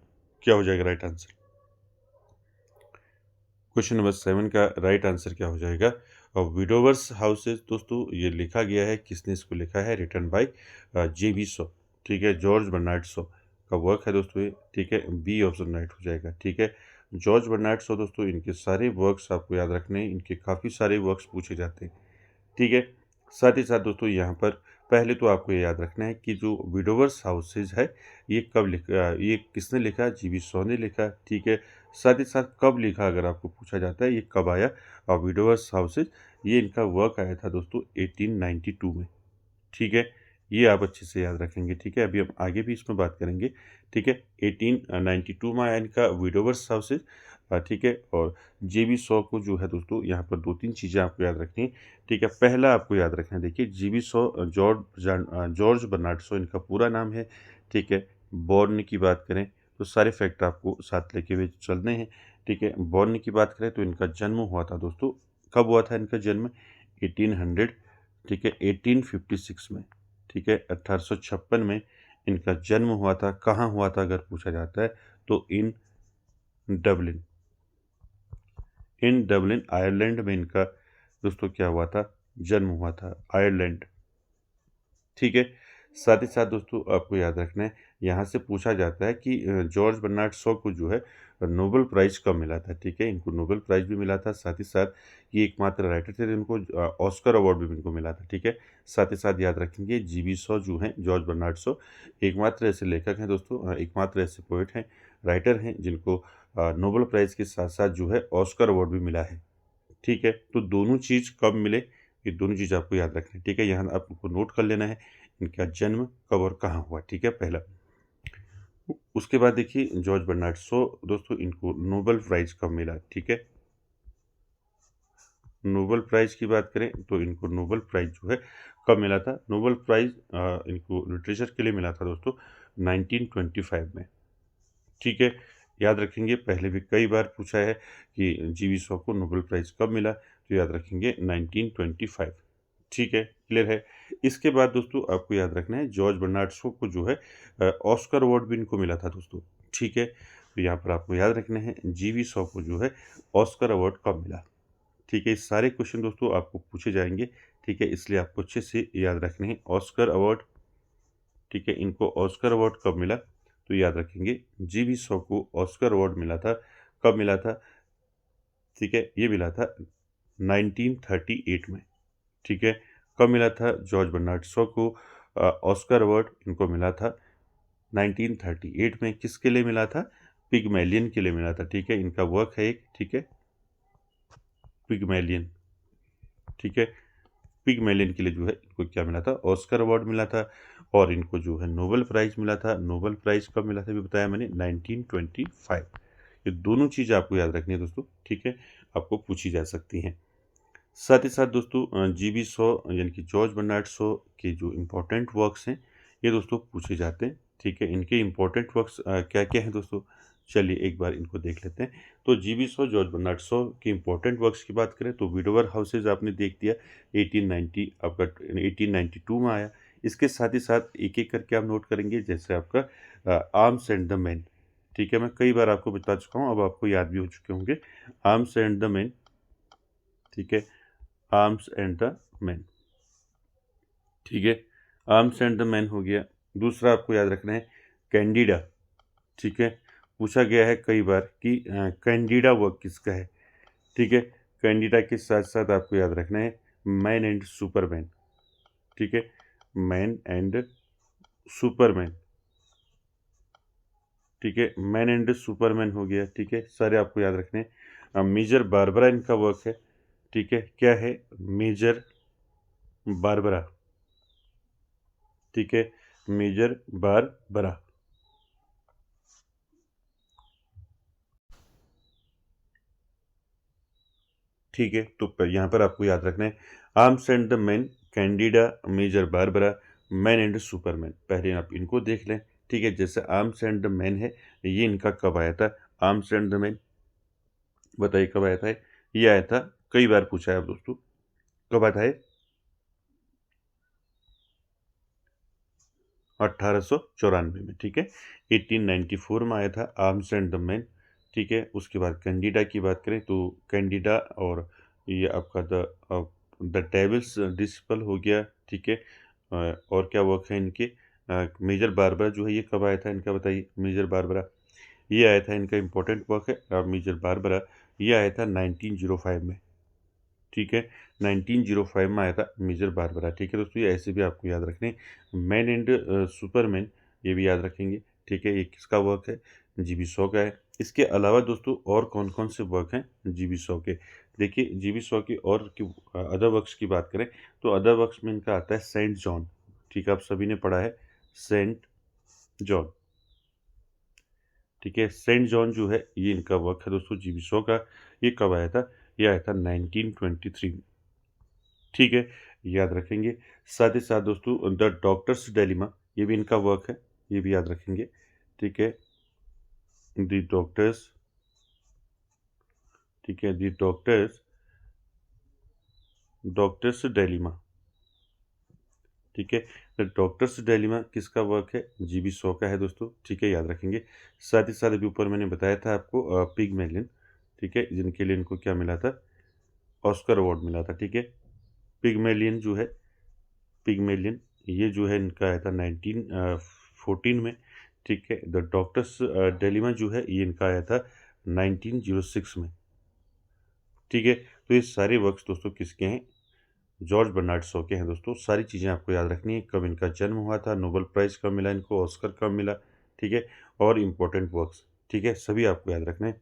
क्या हो जाएगा राइट आंसर, क्वेश्चन नंबर 7 का राइट आंसर क्या हो जाएगा, और विडोवर्स हाउसेज दोस्तों ये लिखा गया है, किसने इसको लिखा है, रिटन बाय J.V. शॉ, ठीक है। जॉर्ज बर्नार्ड शॉ का वर्क है दोस्तों ये, ठीक है। बी ऑप्शन राइट हो जाएगा, ठीक है। जॉर्ज बर्नार्ड शॉ दोस्तों इनके सारे वर्क्स आपको याद रखने हैं, इनके काफ़ी सारे वर्क्स पूछे जाते हैं, ठीक है। साथ ही साथ दोस्तों यहाँ पर पहले तो आपको ये याद रखना है कि जो विडोवर्स हाउसेज है ये कब लिखा, ये किसने लिखा, G.V. शॉ ने लिखा, ठीक है। साथ ही साथ कब लिखा अगर आपको पूछा जाता है, ये कब आया, और विडोवर्स हाउसेज ये इनका वर्क आया था दोस्तों 1892 में, ठीक है। ये आप अच्छे से याद रखेंगे, ठीक है। अभी हम आगे भी इसमें बात करेंगे, ठीक है। 1892 में आया इनका विडोवर्स हाउसेज, ठीक है। और J.V. शॉ को जो है दोस्तों यहाँ पर 2-3 चीज़ें आपको याद रखनी है, ठीक है। पहला आपको याद रखना है, देखिए G.V. Shaw George Bernard Shaw इनका पूरा नाम है, ठीक है। बॉर्न की बात करें तो सारे फैक्ट आपको साथ लेके हुए चलने हैं, ठीक है। बॉर्न की बात करें तो इनका जन्म हुआ था दोस्तों, कब हुआ था इनका जन्म, 1800, ठीक है, 1856 में, ठीक है। 1856 में इनका जन्म हुआ था, कहाँ हुआ था अगर पूछा जाता है तो इन डबलिन, आयरलैंड में इनका दोस्तों क्या हुआ था, जन्म हुआ था, आयरलैंड, ठीक है। साथ ही साथ दोस्तों आपको याद रखना है, यहाँ से पूछा जाता है कि जॉर्ज बर्नार्ड शॉ को जो है नोबेल प्राइज़ कब मिला था, ठीक है। इनको नोबेल प्राइज़ भी मिला था, साथ ही साथ ये एकमात्र राइटर थे जिनको ऑस्कर अवार्ड भी इनको मिला था, ठीक है। साथ ही साथ याद रखेंगे G.V. शॉ जो हैं, जॉर्ज बर्नार्ड शॉ एकमात्र ऐसे लेखक हैं दोस्तों, एकमात्र ऐसे पोएट हैं, राइटर हैं जिनको नोबेल प्राइज़ के साथ साथ जो है ऑस्कर अवार्ड भी मिला है, ठीक है, तो दोनों चीज़ कब मिले, ये दोनों चीज़ आपको याद रखनी है। ठीक है, यहाँ आपको नोट कर लेना है इनका जन्म कब और कहाँ हुआ। ठीक है, पहला। उसके बाद देखिए जॉर्ज बर्नार्ड शॉ, दोस्तों इनको नोबेल प्राइज़ कब मिला। ठीक है, नोबेल प्राइज़ की बात करें तो इनको नोबेल प्राइज़ जो है कब मिला था। नोबेल प्राइज़ इनको लिटरेचर के लिए मिला था दोस्तों 1925 में। ठीक है, याद रखेंगे, पहले भी कई बार पूछा है कि जीवी शॉ को नोबेल प्राइज़ कब मिला, तो याद रखेंगे 1925। ठीक है, क्लियर है। इसके बाद दोस्तों आपको याद रखना है जॉर्ज बर्नार्ड शॉ को जो है ऑस्कर अवार्ड भी इनको मिला था दोस्तों। ठीक है, तो यहाँ पर आपको याद रखना है जीवी शॉ को जो है ऑस्कर अवार्ड कब मिला। ठीक है, ये सारे क्वेश्चन दोस्तों आपको पूछे जाएंगे। ठीक है, इसलिए आपको अच्छे से याद रखने हैं ऑस्कर अवार्ड। ठीक है, इनको ऑस्कर अवार्ड कब मिला, तो याद रखेंगे जीवी शॉ को ऑस्कर अवार्ड मिला था। कब मिला था, ठीक है, ये मिला था 1938 में। ठीक है, कब मिला था जॉर्ज बर्नार्ड शॉ को ऑस्कर अवार्ड, इनको मिला था 1938 में। किसके लिए मिला था, पिग्मैलियन के लिए मिला था। ठीक है, इनका वर्क है एक, ठीक है, पिग्मैलियन। ठीक है, पिग्मैलियन के लिए जो है इनको क्या मिला था, ऑस्कर अवार्ड मिला था। और इनको जो है नोबेल प्राइज़ मिला था। नोबेल प्राइज़ कब मिला था भी बताया मैंने, 1925। ये दोनों चीज़ आपको याद रखनी है दोस्तों। ठीक है, आपको पूछी जा सकती हैं। साथ ही साथ दोस्तों जीवी शॉ यानी कि जॉर्ज बर्नार्ड शॉ के जो इम्पोर्टेंट वर्क्स हैं ये दोस्तों पूछे जाते हैं। ठीक है, इनके इम्पोर्टेंट वर्क्स क्या क्या हैं दोस्तों, चलिए एक बार इनको देख लेते हैं। तो जीवी शॉ, जॉर्ज बर्नार्ड शॉ के इम्पोर्टेंट वर्क्स की बात करें तो विडोवर हाउसेज आपने देख दिया, 1890 आपका 1892 में आया। इसके साथ ही साथ एक एक करके आप नोट करेंगे, जैसे आपका आर्म्स एंड द मैन। ठीक है, मैं कई बार आपको बता चुका हूँ, अब आपको याद भी हो चुके होंगे, आर्म्स एंड द मैन। ठीक है, आर्म्स एंड द मैन। ठीक है, आर्म्स एंड द मैन हो गया। दूसरा आपको याद रखना है कैंडिडा। ठीक है, पूछा गया है कई बार कि कैंडिडा वर्क किसका है। ठीक है, कैंडिडा के साथ साथ आपको याद रखना है मैन एंड सुपरमैन। ठीक है, मैन एंड सुपरमैन। ठीक है, मैन एंड सुपरमैन हो गया। ठीक है, सारे आपको याद रखने हैं। मेजर बारबरा इनका वर्क है। ठीक है, क्या है, मेजर बारबरा। ठीक है, मेजर बारबरा। ठीक है, तो यहाँ पर आपको याद रखना है arms and the man, Candida, Major Barbara, man and superman. पहले आप इनको देख लें। ठीक है, जैसे आर्म्स एंड द मैन है, ये इनका कब आया था, आर्म्स एंड द मैन, बताइए कब आया था। ये आया था, कई बार पूछा है दोस्तों, कब आया था ये, 1894 में। ठीक है, 1894 में आया था आर्म्स एंड द मैन। ठीक है, उसके बाद कैंडिडा की बात करें तो कैंडिडा और ये आपका द डेविल्स डिसिपल हो गया। ठीक है, और क्या वर्क है इनके, मेजर बारबरा जो है ये कब आया था इनका, बताइए, मेजर बारबरा ये आया था, इनका इंपॉर्टेंट वर्क है मेजर बारबरा, ये आया था 1905 में। ठीक है, 1905 में आया था मेजर बारबरा। ठीक है दोस्तों, ये ऐसे भी आपको याद रखने, मैन एंड सुपरमैन, ये भी याद रखेंगे। ठीक है, ये किसका वर्क है, जीवी शॉ का है। इसके अलावा दोस्तों और कौन कौन से वर्क हैं जीवी शॉ के, देखिए जीवी शॉ की और अदर वर्क्स की बात करें तो अदर वर्क्स में इनका आता है सेंट जॉन। ठीक है, आप सभी ने पढ़ा है सेंट जॉन। ठीक है, सेंट जॉन जो है ये इनका वर्क है दोस्तों जीवी शॉ का। ये कब आया था, ये आया था 1923 में। ठीक है, याद रखेंगे। साथ ही साथ दोस्तों द डॉक्टर्स डायलेमा, ये भी इनका वर्क है, ये भी याद रखेंगे। ठीक है, द डॉक्टर्स, ठीक है, द डॉक्टर्स डायलेमा। ठीक है, द डॉक्टर्स डायलेमा किसका वर्क है, जीवी शॉ का है दोस्तों। ठीक है, याद रखेंगे। साथ ही साथ अभी ऊपर मैंने बताया था आपको पिगमेलियन। ठीक है, जिनके लिए इनको क्या मिला था, ऑस्कर अवार्ड मिला था। ठीक है, पिगमेलियन जो है, पिगमेलियन ये जो है इनका आया था 1914 में। ठीक है, द डॉक्टर्स डायलेमा जो है ये इनका आया था 1906 में। ठीक है, तो ये सारे वर्क्स दोस्तों किसके हैं, जॉर्ज बर्नार्ड शॉ के हैं दोस्तों। सारी चीज़ें आपको याद रखनी है, कब इनका जन्म हुआ था, नोबेल प्राइज़ कब मिला इनको, ऑस्कर कब मिला। ठीक है, और इम्पोर्टेंट वर्क्स। ठीक है, सभी आपको याद रखना है।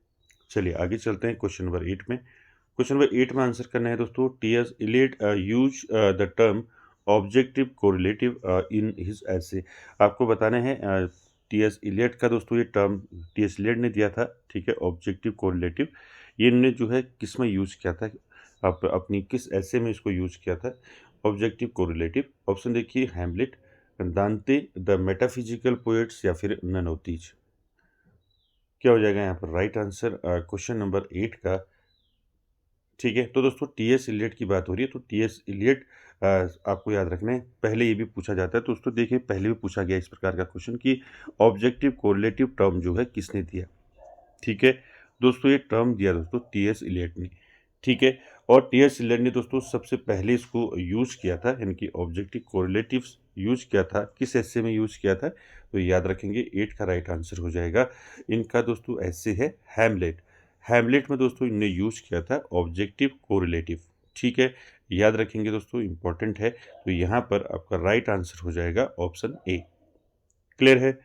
चलिए आगे चलते हैं क्वेश्चन नंबर 8 में। क्वेश्चन नंबर 8 में आंसर करना है दोस्तों। TS. Eliot use the term objective correlative in his essay. आपको बताना है टी.एस. इलियट का दोस्तों ये टर्म टी.एस. इलियट ने दिया था, ठीक है, ऑब्जेक्टिव कोरिलेटिव। ये इन्होंने जो है किस में यूज़ किया था, अपनी किस ऐसे में इसको यूज़ किया था, ऑब्जेक्टिव कोरिलेटिव। ऑप्शन देखिए, हैमलेट, दांते, द मेटाफिजिकल पोएट्स या फिर नन ऑफ दीज। क्या हो जाएगा यहाँ पर राइट आंसर क्वेश्चन नंबर 8 का, ठीक है। तो दोस्तों टी.एस. इलियट की बात हो रही है, तो टी.एस. इलियट आपको याद रखना है, पहले ये भी पूछा जाता है। तो दोस्तों देखिए, पहले भी पूछा गया इस प्रकार का क्वेश्चन कि ऑब्जेक्टिव कोरिलेटिव टर्म जो है किसने दिया, ठीक है। दोस्तों ये टर्म दिया दोस्तों टी.एस. इलियट ने, ठीक है। और टी.एस. इलियट ने दोस्तों सबसे पहले इसको यूज़ किया था, यानी कि ऑब्जेक्टिव कोरिलेटिव्स यूज़ किया था, किस ऐसे में यूज़ किया था, तो याद रखेंगे 8 का राइट आंसर हो जाएगा इनका दोस्तों ऐसे है हैमलेट। हैमलेट में दोस्तों इनने यूज़ किया था ऑब्जेक्टिव कोरिलेटिव, ठीक है। याद रखेंगे दोस्तों, इंपॉर्टेंट है। तो यहाँ पर आपका राइट आंसर हो जाएगा ऑप्शन ए। क्लियर है?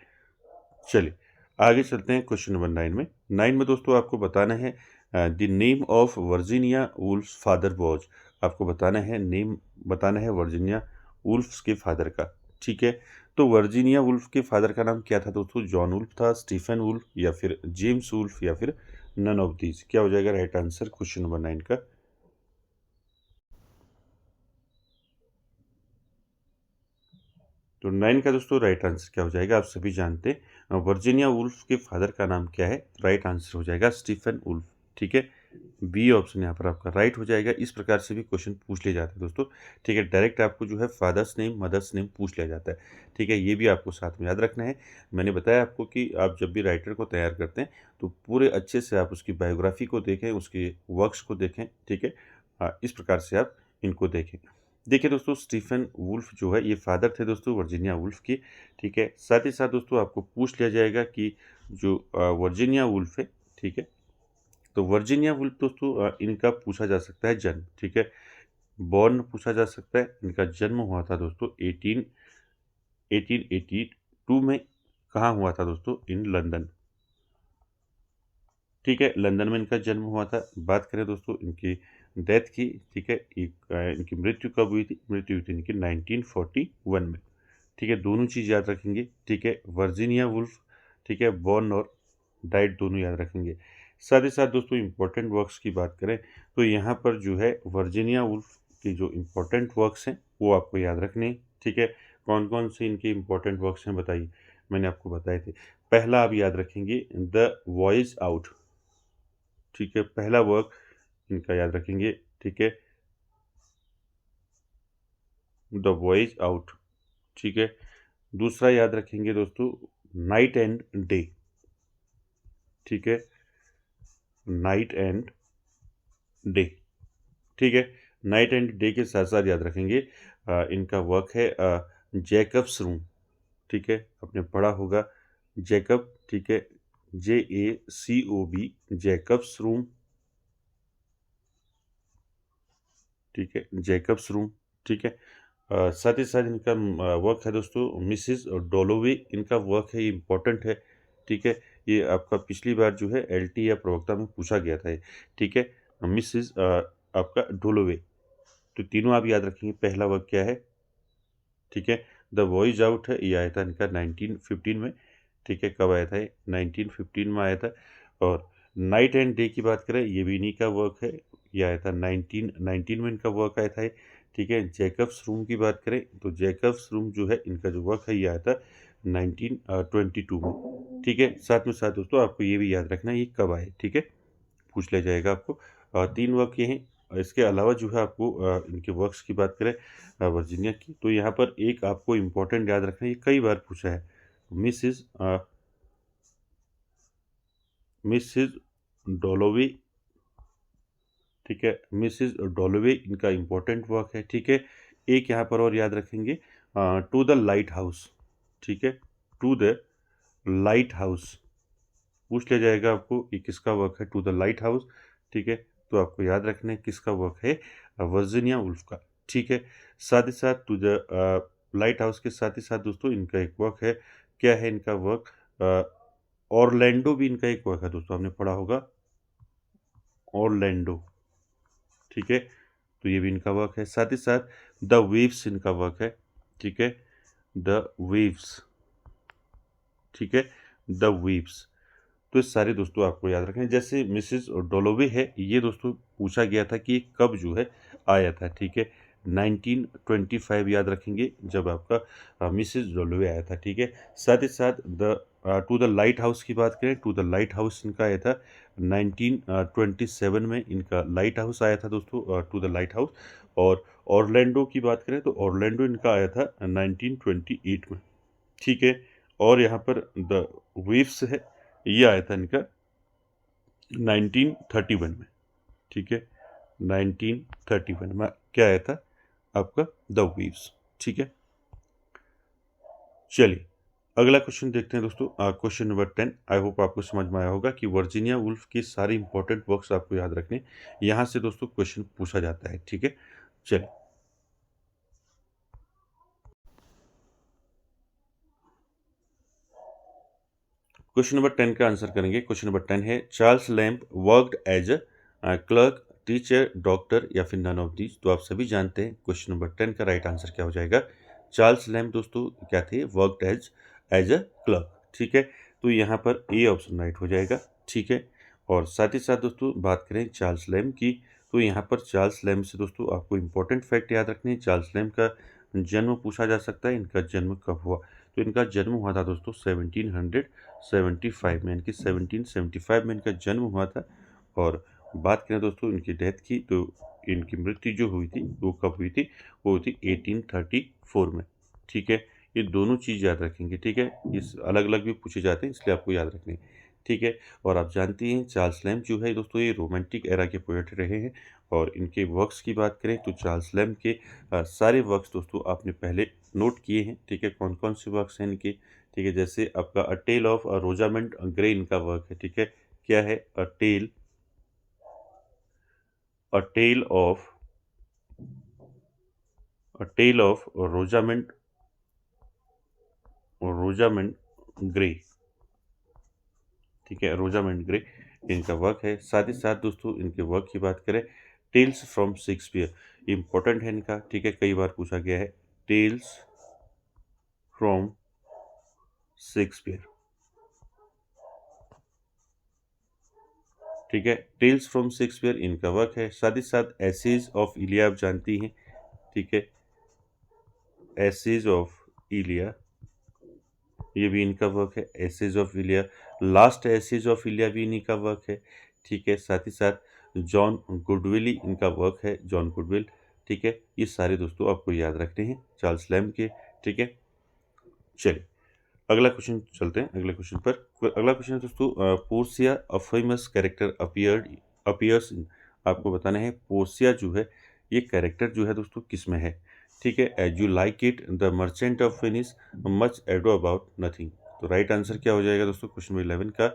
चलिए आगे चलते हैं क्वेश्चन नंबर 9 में। 9 में दोस्तों आपको बताना है the name of Virginia wolves father was. आपको बताना है नेम, बताना है वर्जीनिया वुल्फ्स के फादर का, ठीक है। तो वर्जीनिया वुल्फ के फादर का नाम क्या था दोस्तों? जॉन वुल्फ था, स्टीफन वुल्फ या फिर जेम्स वुल्फ या फिर नन ऑफ दीज। क्या हो जाएगा राइट आंसर क्वेश्चन नंबर 9 का? तो 9 का दोस्तों राइट आंसर क्या हो जाएगा, आप सभी जानते हैं वर्जीनिया वुल्फ के फादर का नाम क्या है। राइट आंसर हो जाएगा स्टीफन वुल्फ, ठीक है। बी ऑप्शन यहाँ पर आपका राइट हो जाएगा। इस प्रकार से भी क्वेश्चन पूछ लिया जाता है दोस्तों, ठीक है। डायरेक्ट आपको जो है फादर्स नेम मदर्स नेम पूछ लिया जाता है, ठीक है। ये भी आपको साथ में याद रखना है। मैंने बताया आपको कि आप जब भी राइटर को तैयार करते हैं तो पूरे अच्छे से आप उसकी बायोग्राफी को देखें, उसके वर्क्स को देखें, ठीक है। इस प्रकार से आप इनको देखें। देखिए दोस्तों, स्टीफन वुल्फ जो है ये फादर थे दोस्तों वर्जीनिया वुल्फ के, ठीक है। साथ ही साथ दोस्तों आपको पूछ लिया जाएगा कि जो वर्जीनिया वुल्फ है, ठीक है, तो वर्जीनिया वुल्फ दोस्तों इनका पूछा जा सकता है जन्म, ठीक है। बॉर्न पूछा जा सकता है, इनका जन्म हुआ था दोस्तों 1882 में। कहाँ हुआ था दोस्तों? इन लंदन, ठीक है, लंदन में इनका जन्म हुआ था। बात करें दोस्तों इनकी डेथ की, ठीक है, इनकी मृत्यु कब हुई थी? मृत्यु हुई थी इनकी 1941 में, ठीक है। दोनों चीज़ याद रखेंगे, ठीक है। वर्जीनिया वुल्फ, ठीक है, बॉर्न और डाइट दोनों याद रखेंगे। साथ ही साथ दोस्तों इम्पोर्टेंट वर्क्स की बात करें तो यहाँ पर जो है वर्जीनिया वुल्फ की जो इम्पोर्टेंट वर्क्स हैं वो आपको याद रखने हैं, ठीक है। कौन कौन से इनके इम्पोर्टेंट वर्क्स हैं बताइए, मैंने आपको बताए थे। पहला आप याद रखेंगे द वॉइस आउट, ठीक है, पहला वर्क इनका याद रखेंगे, ठीक है, द वॉइस आउट, ठीक है। दूसरा याद रखेंगे दोस्तों नाइट एंड डे, ठीक है, नाइट एंड डे, ठीक है। नाइट एंड डे के साथ साथ याद रखेंगे इनका वर्क है जैकब्स रूम, ठीक है, आपने पढ़ा होगा जैकब, ठीक है, JACOB, जैकब्स रूम, ठीक है, जैकब्स रूम, ठीक है। साथ ही साथ इनका वर्क है दोस्तों मिसिस डोलोवे, इनका वर्क है, ये इम्पोर्टेंट है, ठीक है। ये आपका पिछली बार जो है LT या प्रवक्ता में पूछा गया था ये, ठीक है। मिसिस आपका डोलोवे, तो तीनों आप याद रखेंगे। पहला वर्क क्या है, ठीक है, द वॉइस आउट है, ये आया था इनका 1915 में, ठीक है। कब आया था ये? 1915 में आया था। और नाइट एंड डे की बात करें, ये भी इन्हीं का वर्क है, ये आया था 1919 में इनका वर्क आया था ये, ठीक है। जैकब्स रूम की बात करें तो जैकब्स रूम जो है इनका जो वर्क है ये आया था 1922 में, ठीक है। साथ में साथ दोस्तों आपको ये भी याद रखना है ये कब आए, ठीक है, पूछ लिया जाएगा आपको। 3 वर्क ये हैं। इसके अलावा जो है आपको इनके वर्क्स की बात करें वर्जीनिया की, तो यहाँ पर एक आपको इम्पोर्टेंट याद रखना है, ये कई बार पूछा है, मिसिस मिसिस डोलोवे, ठीक है, मिसिस डोलोवे इनका इम्पोर्टेंट वर्क है, ठीक है। एक यहाँ पर और याद रखेंगे टू द लाइट हाउस, ठीक है, टू द लाइट हाउस पूछ लिया जाएगा आपको कि किसका वर्क है टू द लाइट हाउस, ठीक है। तो आपको याद रखना है किसका वर्क है, वर्जीनिया वुल्फ का, ठीक है। साथ ही साथ टू द लाइट हाउस के साथ ही साथ दोस्तों इनका एक वर्क है, क्या है इनका वर्क, ऑरलैंडो भी इनका एक वर्क है दोस्तों, आपने पढ़ा होगा ऑरलैंडो, ठीक है, तो ये भी इनका वर्क है। साथ ही साथ द वेव्स इनका वर्क है, ठीक है, द वेव्स, ठीक है, द वेव्स। तो ये सारे दोस्तों आपको याद रखना है। जैसे मिसेस डोलोवे है, ये दोस्तों पूछा गया था कि कब जो है आया था, ठीक है, 1925 याद रखेंगे जब आपका मिसेस डोलोवे आया था, ठीक है। साथ ही साथ टू द लाइट हाउस की बात करें, टू द लाइट हाउस इनका आया था 1927 में, इनका लाइट हाउस आया था दोस्तों, टू द लाइट हाउस। और ऑरलैंडो की बात करें तो ऑरलैंडो इनका आया था 1928 में, ठीक है। और यहाँ पर द वेव्स है, ये आया था इनका 1931 में, ठीक है, 1931 में क्या आया था आपका द वेव्स, ठीक है। चलिए अगला क्वेश्चन देखते हैं दोस्तों, क्वेश्चन नंबर 10। आई होप आपको समझ में आया होगा कि वर्जीनिया वुल्फ की सारी इंपॉर्टेंट वर्क्स आपको याद रखने, यहाँ से दोस्तों क्वेश्चन पूछा जाता है, ठीक है। चलिए क्वेश्चन नंबर 10 का आंसर करेंगे। क्वेश्चन नंबर 10 है Charles Lamb worked as a clerk, teacher, doctor या फिर नन ऑफ दीज। तो आप सभी जानते हैं क्वेश्चन नंबर 10 का राइट आंसर क्या हो जाएगा। चार्ल्स लैम्प दोस्तों क्या थे, वर्कड एज अ क्लर्क, ठीक है। तो यहाँ पर ए ऑप्शन राइट हो जाएगा, ठीक है। और साथ ही साथ दोस्तों बात करें चार्ल्स लैम्प की, तो यहाँ पर चार्ल्स लैम्प से दोस्तों आपको इंपॉर्टेंट फैक्ट याद रखने हैं। चार्ल्स लैम्प का जन्म पूछा जा सकता है, इनका जन्म कब हुआ। तो इनका जन्म हुआ था दोस्तों 1775 में, यानी कि 1775 में इनका जन्म हुआ था। और बात करें दोस्तों इनकी डेथ की, तो इनकी मृत्यु जो हुई थी वो कब हुई थी, वो हुई थी 1834 में, ठीक है। ये दोनों चीज़ याद रखेंगे, ठीक है। इस अलग अलग भी पूछे जाते हैं इसलिए आपको याद रखने हैं, ठीक है। और आप जानते हैं चार्ल्स लैम्प जो है दोस्तों ये रोमांटिक एरा के पोएट रहे हैं। और इनके वर्क्स की बात करें तो चार्ल्स लैम्प के सारे वर्क्स दोस्तों आपने पहले नोट किए हैं, ठीक है। कौन कौन से वर्क्स हैं इनके, ठीक है। जैसे आपका अ टेल ऑफ रोजामेंट ग्रे इनका वर्क है, ठीक है। क्या है, अ टेल ऑफ रोजामेंट ग्रे, ठीक है, रोजामेंट ग्रे इनका वर्क है। साथ ही साथ दोस्तों इनके वर्क की बात करें, टेल्स फ्रॉम शेक्सपियर इंपॉर्टेंट है इनका, ठीक है, कई बार पूछा गया है, टेल्स फ्रॉम शेक्सपियर, ठीक है। टेल्स फ्रॉम शेक्सपियर इनका वर्क है। साथ ही साथ एसेज ऑफ इलिया आप जानती हैं, ठीक है, एसेज ऑफ इलिया ये भी इनका वर्क है। Essays of Elia, last essays of Elia भी इन्हीं का वर्क है, ठीक है। साथ ही साथ जॉन गुडविल इनका वर्क है, जॉन गुडविल, ठीक है। ये सारे दोस्तों आपको याद रखने हैं चार्ल्स लैम्प के, ठीक है। चलिए अगला क्वेश्चन चलते हैं अगले क्वेश्चन पर। अगला क्वेश्चन है दोस्तों, Portia a famous character appears इन, आपको बताना है पोर्सिया जो है ये कैरेक्टर जो है दोस्तों किस में है, ठीक है। As you like it, the merchant of Venice, much ado about nothing. तो राइट आंसर क्या हो जाएगा दोस्तों क्वेश्चन नंबर 11 का,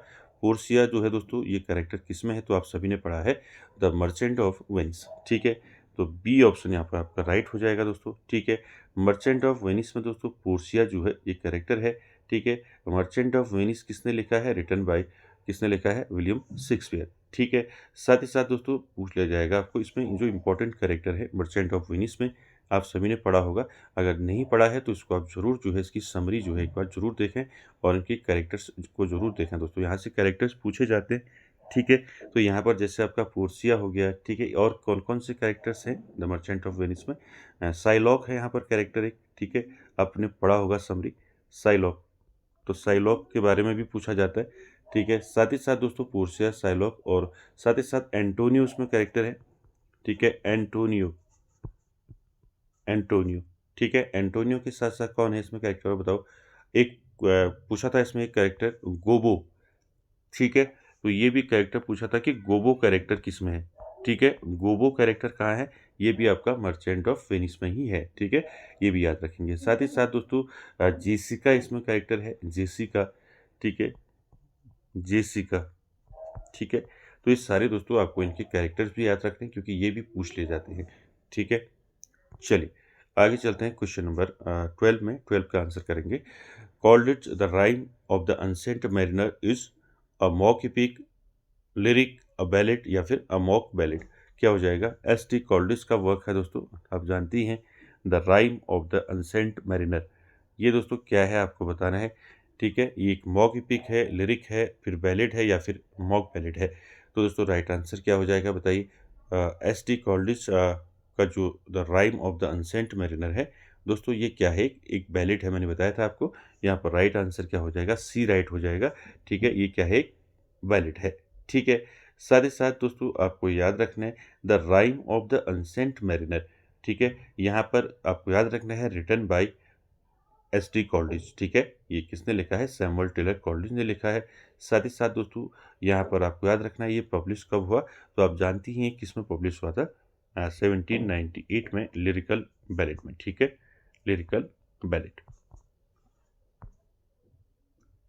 पोर्सिया जो है दोस्तों ये कैरेक्टर किस में है, तो आप सभी ने पढ़ा है द मर्चेंट ऑफ वेनिस, ठीक है। तो बी ऑप्शन यहाँ पर आपका राइट हो जाएगा दोस्तों, ठीक है। मर्चेंट ऑफ वेनिस में दोस्तों पोर्सिया जो है ये कैरेक्टर है, ठीक है। मर्चेंट ऑफ वेनिस किसने लिखा है, रिटन बाय किसने लिखा है, विलियम शेक्सपियर, ठीक है। साथ ही साथ दोस्तों पूछ लिया जाएगा आपको इसमें जो इंपॉर्टेंट कैरेक्टर है मर्चेंट ऑफ वेनिस में, आप सभी ने पढ़ा होगा। अगर नहीं पढ़ा है तो इसको आप जरूर जो है इसकी समरी जो है एक बार जरूर देखें और इनके कैरेक्टर्स को जरूर देखें दोस्तों, यहाँ से कैरेक्टर्स पूछे जाते हैं, ठीक है। तो यहाँ पर जैसे आपका पोर्सिया हो गया, ठीक है। और कौन कौन से कैरेक्टर्स हैं द मर्चेंट ऑफ वेनिस में, साइलॉक है यहाँ पर कैरेक्टर एक, ठीक है। आपने पढ़ा होगा समरी साइलॉक, तो साइलॉक के बारे में भी पूछा जाता है, ठीक है। साथ ही साथ दोस्तों पोर्सिया, साइलॉक और साथ ही साथ एंटोनियो उसमें कैरेक्टर है, ठीक है। एंटोनियो, एंटोनियो, ठीक है। एंटोनियो के साथ साथ कौन है इसमें कैरेक्टर बताओ। एक पूछा था इसमें एक कैरेक्टर गोबो, ठीक है। तो ये भी कैरेक्टर पूछा था कि गोबो कैरेक्टर किस में है, ठीक है। गोबो कैरेक्टर कहाँ है, ये भी आपका मर्चेंट ऑफ वेनिस में ही है, ठीक है। ये भी याद रखेंगे। साथ ही साथ दोस्तों जेसिका इसमें कैरेक्टर है, जेसिका, ठीक है, जेसिका, ठीक है। तो ये सारे दोस्तों आपको इनके कैरेक्टर्स भी याद रखने हैं क्योंकि ये भी पूछ लिए जाते हैं, ठीक है। चलिए आगे चलते हैं क्वेश्चन नंबर 12 में, 12 का आंसर करेंगे। Called it the rhyme of the unsent mariner is a mock epic, lyric, a ballot या फिर अ मॉक बैलेट। क्या हो जाएगा, एस टी कॉल्डिस का वर्क है दोस्तों, आप जानती हैं, the rhyme of the unsent mariner. ये दोस्तों क्या है आपको बताना है, ठीक है। ये एक मॉक इपिक है, लिरिक है, फिर बैलेड है या फिर मॉक बैलेड है। तो दोस्तों राइट आंसर क्या हो जाएगा बताइए, एस टी कॉल्डिस का जो the rhyme of the unsent mariner है दोस्तों, ये क्या है, एक बैलेड है, मैंने बताया था आपको। यहाँ पर राइट आंसर क्या हो जाएगा, सी राइट हो जाएगा, ठीक है। ये क्या है, एक बैलेड है, ठीक है। साथ ही साथ दोस्तों आपको याद रखना है the rhyme of the unsent mariner, ठीक है। यहाँ पर आपको याद रखना है रिटन बाय एस टी कॉल्डिज, ठीक है। ये किसने लिखा है, सैमुअल टेलर कॉल्डिज ने लिखा है। साथ ही साथ दोस्तों यहाँ पर आपको याद रखना है ये पब्लिश कब हुआ, तो आप जानती हैं किस में पब्लिश हुआ था, 1798 में, लिरिकल बैलेट में, ठीक है, लिरिकल बैलेट,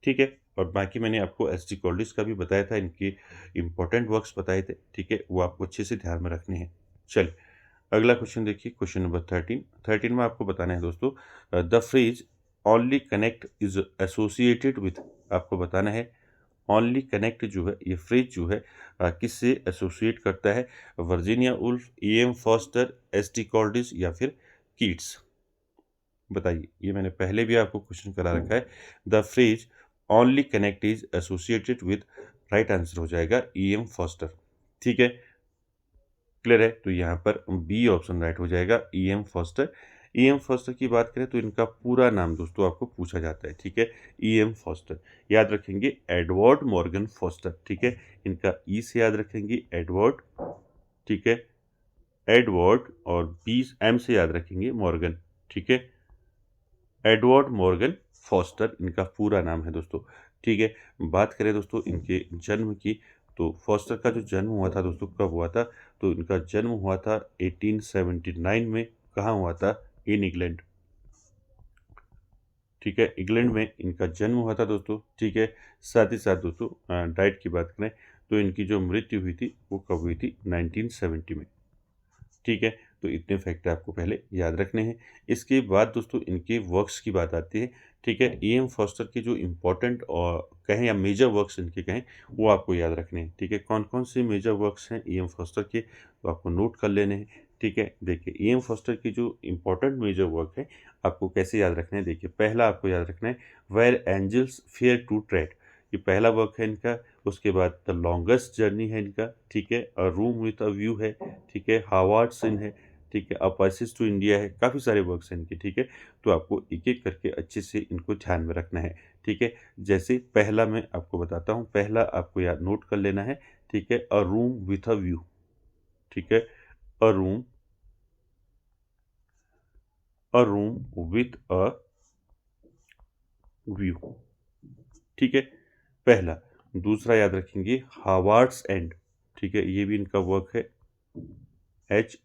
ठीक है। और बाकी मैंने आपको एस टी कॉल्डिज का भी बताया था, इनके इंपॉर्टेंट वर्क्स बताए थे, ठीक है, वो आपको अच्छे से ध्यान में रखने हैं। चलिए अगला क्वेश्चन देखिए, क्वेश्चन नंबर 13 में आपको बताना है दोस्तों, the phrase only connect is associated with, आपको बताना है ओनली कनेक्ट जो है, ये फ्रेज जो है किससे एसोसिएट करता है, Virginia Woolf, E M Forster, S T Coleridge या फिर कीट्स। बताइए, ये मैंने पहले भी आपको क्वेश्चन करा रखा है, the phrase only connect is associated with, right answer हो जाएगा ई एम फॉस्टर, ठीक है, क्लियर है। तो यहाँ पर बी ऑप्शन राइट हो जाएगा, E M Forster. E M Forster की बात करें तो इनका पूरा नाम दोस्तों आपको पूछा जाता है, ठीक है, ई एम फॉस्टर, याद रखेंगे एडवर्ड मॉर्गन फॉस्टर, ठीक है, इनका ई से याद रखेंगे एडवर्ड, ठीक है, एडवर्ड, और बी एम से याद रखेंगे मॉर्गन, ठीक है, एडवर्ड मॉर्गन फॉस्टर इनका पूरा नाम है दोस्तों, ठीक है। बात करें दोस्तों इनके जन्म की, तो फॉस्टर का जो जन्म हुआ था दोस्तों, कब हुआ था, तो इनका जन्म हुआ था 1879 में, कहाँ हुआ था, इन इंग्लैंड, ठीक है, इंग्लैंड में इनका जन्म हुआ था दोस्तों, ठीक है। साथ ही साथ दोस्तों डाइट की बात करें तो इनकी जो मृत्यु हुई थी वो कब हुई थी, 1970 में, ठीक है। तो इतने फैक्ट आपको पहले याद रखने हैं। इसके बाद दोस्तों इनके वर्क्स की बात आती है, ठीक है। ई एम फॉस्टर के जो इम्पोर्टेंट और कहें या मेजर वर्क्स इनके कहें, वो आपको याद रखने हैं, ठीक है। कौन कौन से मेजर वर्क्स हैं ई एम फॉस्टर के, तो आपको नोट कर लेने हैं, ठीक है। देखिए ई एम फॉस्टर की जो इम्पोर्टेंट मेजर वर्क है आपको कैसे याद रखना है, देखिए पहला आपको याद रखना है where angels fear to tread, ये पहला वर्क है इनका। उसके बाद द लॉन्गेस्ट जर्नी है इनका, ठीक है, अ रूम विथ अ व्यू है, ठीक है, हार्वर्ड्स इन है, ठीक है, अ पैसेज टू इंडिया है, काफ़ी सारे वर्क्स हैं इनके, ठीक है। तो आपको एक एक करके अच्छे से इनको ध्यान में रखना है, ठीक है। जैसे पहला मैं आपको बताता हूँ, पहला आपको याद नोट कर लेना है, ठीक है, अ रूम विथ अ व्यू, ठीक है, अ रूम विथ अ व्यू, ठीक है, पहला। दूसरा याद रखेंगे हार्वर्ड्स एंड, ठीक है, ये भी इनका वर्क है, HOWARDS,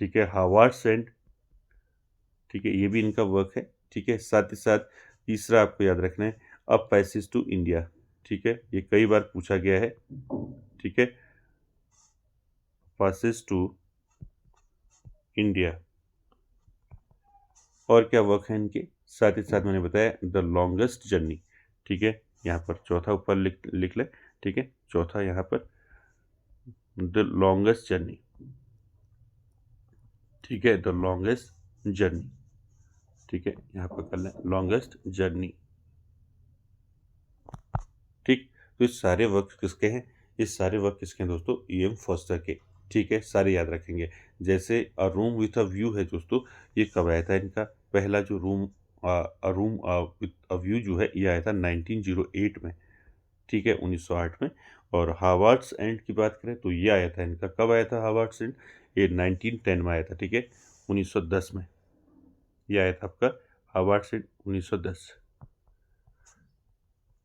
ठीक है, हार्वर्ड्स एंड, ठीक है, ये भी इनका वर्क है, ठीक है। साथ ही साथ तीसरा आपको याद रखना है अ पैसेज टू इंडिया, ठीक है, ये कई बार पूछा गया है, ठीक है, पैसेज टू इंडिया। और क्या वर्क है इनके, साथ ही साथ मैंने बताया द लॉन्गेस्ट जर्नी, ठीक है, यहाँ पर चौथा ऊपर लिख ले, ठीक है, चौथा यहाँ पर द लॉन्गेस्ट जर्नी, ठीक है, द लॉन्गेस्ट जर्नी, ठीक है, यहाँ पर कर लें लॉन्गेस्ट जर्नी, ठीक। तो ये सारे वर्क किसके हैं, ये सारे वर्क किसके हैं दोस्तों, ई एम फॉस्टर के, ठीक है, सारे याद रखेंगे। जैसे अ रूम विथ अ व्यू है दोस्तों, ये कब आया था इनका, पहला जो अ रूम विथ अ व्यू जो है ये आया था 1908 में, ठीक है, 1908 में। और हार्वर्ड्स एंड की बात करें तो ये आया था इनका, कब आया था हार्वर्ड्स एंड, ये 1910 में आया था, ठीक है, 1910 में ये आया था आपका हार्वर्ड्स एंड 1910,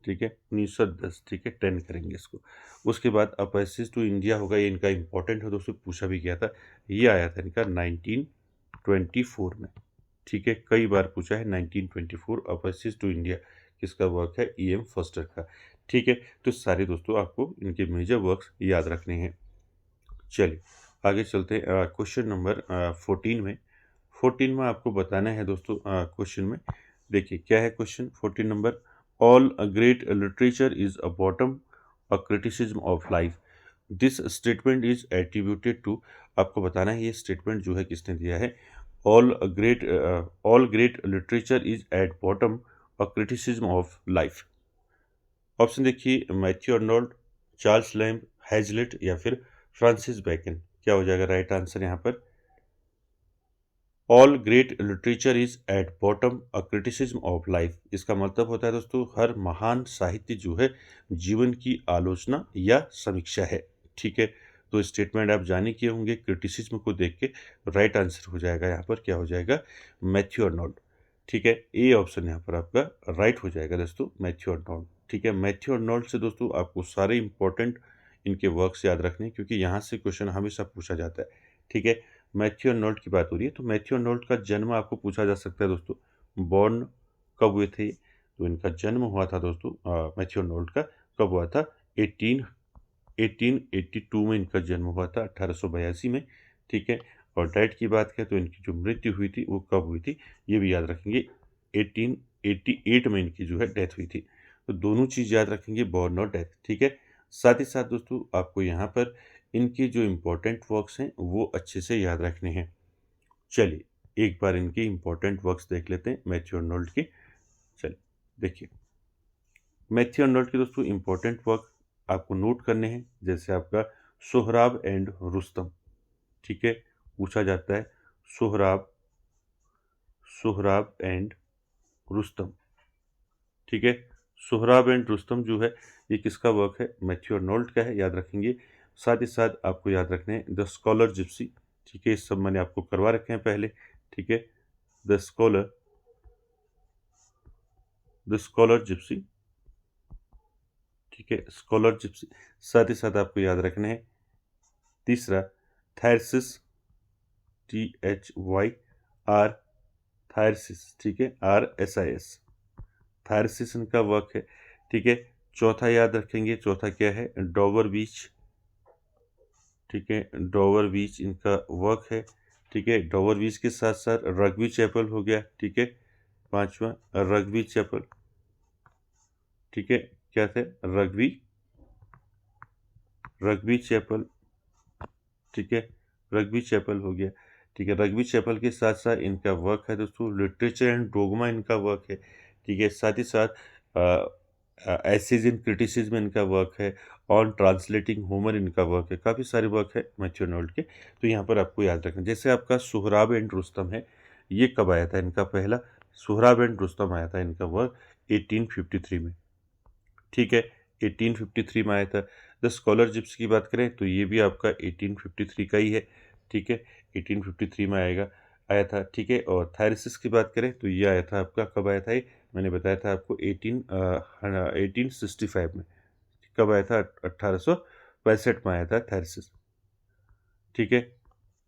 ठीक है, 1910, ठीक है, 10 करेंगे इसको। उसके बाद अ पैसेज टू इंडिया होगा, ये इनका इंपॉर्टेंट है दोस्तों, पूछा भी गया था, ये आया था इनका 1924 में, ठीक है, कई बार पूछा है 1924 अ पैसेज टू इंडिया किसका वर्क है, ई एम फॉस्टर का, ठीक है। तो सारे दोस्तों आपको इनके मेजर वर्क्स याद रखने हैं। चलिए आगे चलते हैं क्वेश्चन नंबर 14 में। 14 में आपको बताना है दोस्तों, क्वेश्चन में देखिए क्या है question 14 number, all great literature is a bottom a criticism of life. This statement is attributed to, आपको बताना है ये स्टेटमेंट जो है किसने दिया है। All great literature is at bottom a criticism of life. Option देखिए, Matthew Arnold, Charles Lamb, Hazlitt या फिर फ्रांसिस बैकन। क्या हो जाएगा राइट आंसर यहाँ पर? All great literature is at bottom a criticism of life. इसका मतलब होता है दोस्तों, हर महान साहित्य जो है जीवन की आलोचना या समीक्षा है। ठीक है, तो स्टेटमेंट आप जाने किए होंगे, क्रिटिसिज्म को देख के राइट आंसर हो जाएगा यहाँ पर, क्या हो जाएगा? Matthew Arnold. ठीक है, ए ऑप्शन यहाँ पर आपका राइट हो जाएगा दोस्तों, मैथ्यू अर्नोल्ड। ठीक है, मैथ्यू अर्नोल्ड से दोस्तों आपको सारे इंपॉर्टेंट इनके वर्क्स याद रखने हैं, क्योंकि यहाँ से क्वेश्चन हमेशा पूछा जाता है। ठीक है, मैथ्यू अर्नोल्ड की बात हो रही है, तो मैथ्यू अर्नोल्ड का जन्म आपको पूछा जा सकता है दोस्तों, बॉर्न कब हुए थे? तो इनका जन्म हुआ था दोस्तों, मैथ्यू अर्नोल्ड का कब हुआ था? 1882 में इनका जन्म हुआ था, 1882 में। ठीक है, और डेट की बात करें तो इनकी जो मृत्यु हुई थी वो कब हुई थी, ये भी याद रखेंगे, 1888 में इनकी जो है डेथ हुई थी। तो दोनों चीज़ याद रखेंगे, बॉर्न और डेथ। ठीक है, साथ ही साथ दोस्तों आपको यहाँ पर इनके जो इम्पोर्टेंट वर्क्स हैं वो अच्छे से याद रखने हैं। चलिए एक बार इनके इम्पोर्टेंट वर्क्स देख लेते हैं मैथ्यू अर्नोल्ड के। चलिए देखिए, मैथ्यू अर्नोल्ड के दोस्तों इम्पोर्टेंट वर्क आपको नोट करने हैं, जैसे आपका सोहराब एंड रुस्तम। ठीक है, पूछा जाता है सोहराब एंड रुस्तम। ठीक है, सोहराब एंड रुस्तम जो है ये किसका वर्क है? मैथ्यू अर्नोल्ड का है, याद रखेंगे। साथ ही साथ आपको याद रखने हैं द स्कॉलर जिप्सी। ठीक है, ये सब मैंने आपको करवा रखे हैं पहले। ठीक है, द स्कॉलर जिप्सी। ठीक है, स्कॉलर जिप्सी। साथ ही साथ आपको याद रखने हैं तीसरा, थैरसिस, THYR, थायरसिस। ठीक है, RSIS, थायरसिस इनका वर्क है। ठीक है, चौथा याद रखेंगे, चौथा क्या है? डोवर बीच। ठीक है, डोवर बीच इनका वर्क है। ठीक है, डोवर बीच के साथ साथ रग्बी चैपल हो गया। ठीक है, पांचवा रग्बी चैपल। ठीक है, क्या थे? Rugby Chapel. ठीक है, रग्बी चैपल हो गया। ठीक है, रग्बी चैपल के साथ साथ इनका वर्क है दोस्तों लिटरेचर एंड डोगमा, इनका वर्क है। ठीक है, साथ ही साथ एसेज इन क्रिटिसिज्म इनका वर्क है, ऑन ट्रांसलेटिंग होमर इनका वर्क है। काफ़ी सारे वर्क है मैथ्यू अर्नोल्ड के, तो यहाँ पर आपको याद रखना। जैसे आपका सोहराब एंड रुस्तम है, ये कब आया था इनका पहला? सोहराब एंड रुस्तम आया था इनका वर्क 1853 में। ठीक है, 1853 में आया था। द स्कॉलर जिप्स की बात करें तो ये भी आपका 1853 का ही है। ठीक है, 1853 में आया था। ठीक है, और थायरसिस की बात करें तो ये आया था आपका, कब आया था ये? मैंने बताया था आपको 1865 में। कब आया था? 1865 में आया था थायरसिस। ठीक है,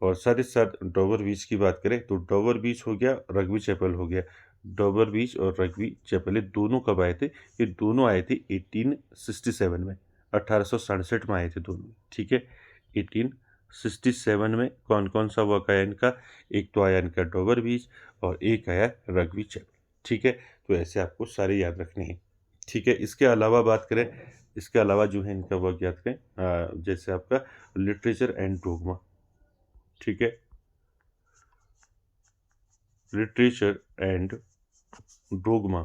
और साथ ही साथ डोवर बीच की बात करें तो डोवर बीच हो गया, रग्बी चैपल हो गया। डोवर बीच और रग्बी चैपल ये दोनों कब आए थे? ये दोनों आए थे 1867 में, 1867 में आए थे दोनों। ठीक है, 1867 में कौन कौन सा वर्क आया इनका? एक तो आया इनका डोवर बीच और एक आया रग्बी चैपल। ठीक है, तो ऐसे आपको सारे याद रखने हैं। ठीक है, इसके अलावा बात करें, इसके अलावा जो है इनका वर्क याद करें, जैसे आपका लिटरेचर एंड डोगमा। ठीक है, लिटरेचर एंड डोगमा।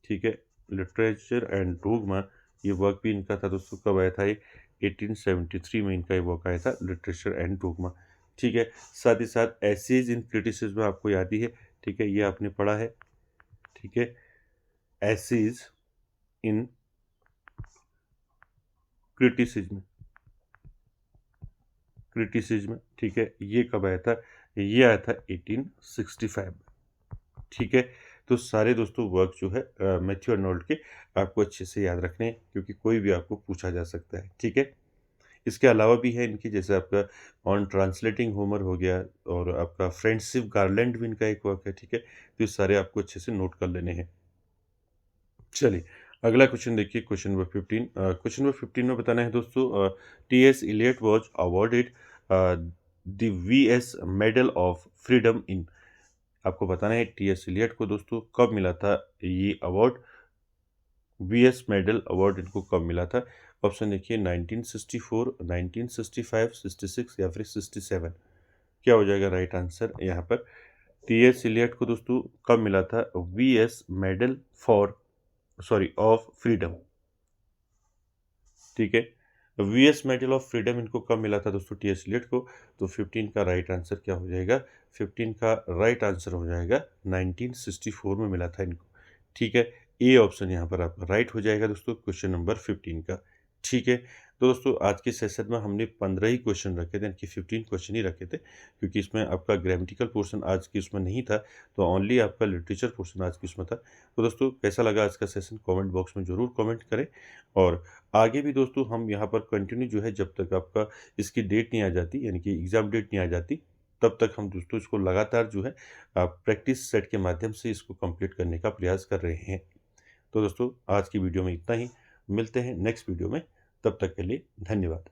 ठीक है, लिटरेचर एंड डोगमा, ये वर्क भी इनका था दोस्तों, कब आया था ये? 1873 में इनका ये वर्क आया था, लिटरेचर एंड डोगमा। ठीक है, साथ ही साथ एसेज इन क्रिटिसिज्म आपको याद ही है। ठीक है, ये आपने पढ़ा है। ठीक है, एसेज इन क्रिटिसिज्म। ठीक है, ये कब आया था? ये आया था 1865 में। ठीक है, तो सारे दोस्तों वर्क जो है मैथ्यू अर्नोल्ड के आपको अच्छे से याद रखने हैं, क्योंकि कोई भी आपको पूछा जा सकता है। ठीक है, इसके अलावा भी है इनकी, जैसे आपका ऑन ट्रांसलेटिंग होमर हो गया, और आपका फ्रेंडशिप गार्लैंड भी इनका एक वर्क है। ठीक है, तो ये सारे आपको अच्छे से नोट कर लेने हैं। चलिए अगला क्वेश्चन देखिए, क्वेश्चन नंबर 15। क्वेश्चन नंबर 15 में बताना है दोस्तों, T.S. Eliot was awarded the V.S. Medal of freedom इन। आपको बताना है T.S. Eliot को दोस्तों कब मिला था ये अवार्ड, V.S. मेडल अवार्ड इनको कब मिला था? ऑप्शन देखिए 1964, 1965, 66 या फिर 67। क्या हो जाएगा राइट आंसर यहाँ पर? टी.एस. इलियट को दोस्तों कब मिला था वी.एस. Medal of freedom? ठीक है, वी.एस. मेडल ऑफ फ्रीडम इनको कब मिला था दोस्तों टी.एस. इलियट को? तो 15 का राइट आंसर क्या हो जाएगा? 15 का राइट आंसर हो जाएगा 1964 में मिला था इनको। ठीक है, ए ऑप्शन यहाँ पर आपका राइट हो जाएगा दोस्तों क्वेश्चन नंबर 15 का। ठीक है, तो दोस्तों आज के सेशन में हमने 15 ही क्वेश्चन रखे थे, यानी कि 15 क्वेश्चन ही रखे थे, क्योंकि इसमें आपका ग्रामेटिकल पोर्शन आज की उसमें नहीं था, तो ओनली आपका लिटरेचर पोर्शन आज की उसमें था। तो दोस्तों कैसा लगा आज का सेशन कमेंट बॉक्स में ज़रूर कमेंट करें, और आगे भी दोस्तों हम यहाँ पर कंटिन्यू जो है जब तक आपका इसकी डेट नहीं आ जाती, यानी कि एग्ज़ाम डेट नहीं आ जाती, तब तक हम दोस्तों इसको लगातार जो है प्रैक्टिस सेट के माध्यम से इसको कंप्लीट करने का प्रयास कर रहे हैं। तो दोस्तों आज की वीडियो में इतना ही, मिलते हैं नेक्स्ट वीडियो में, तब तक के लिए धन्यवाद।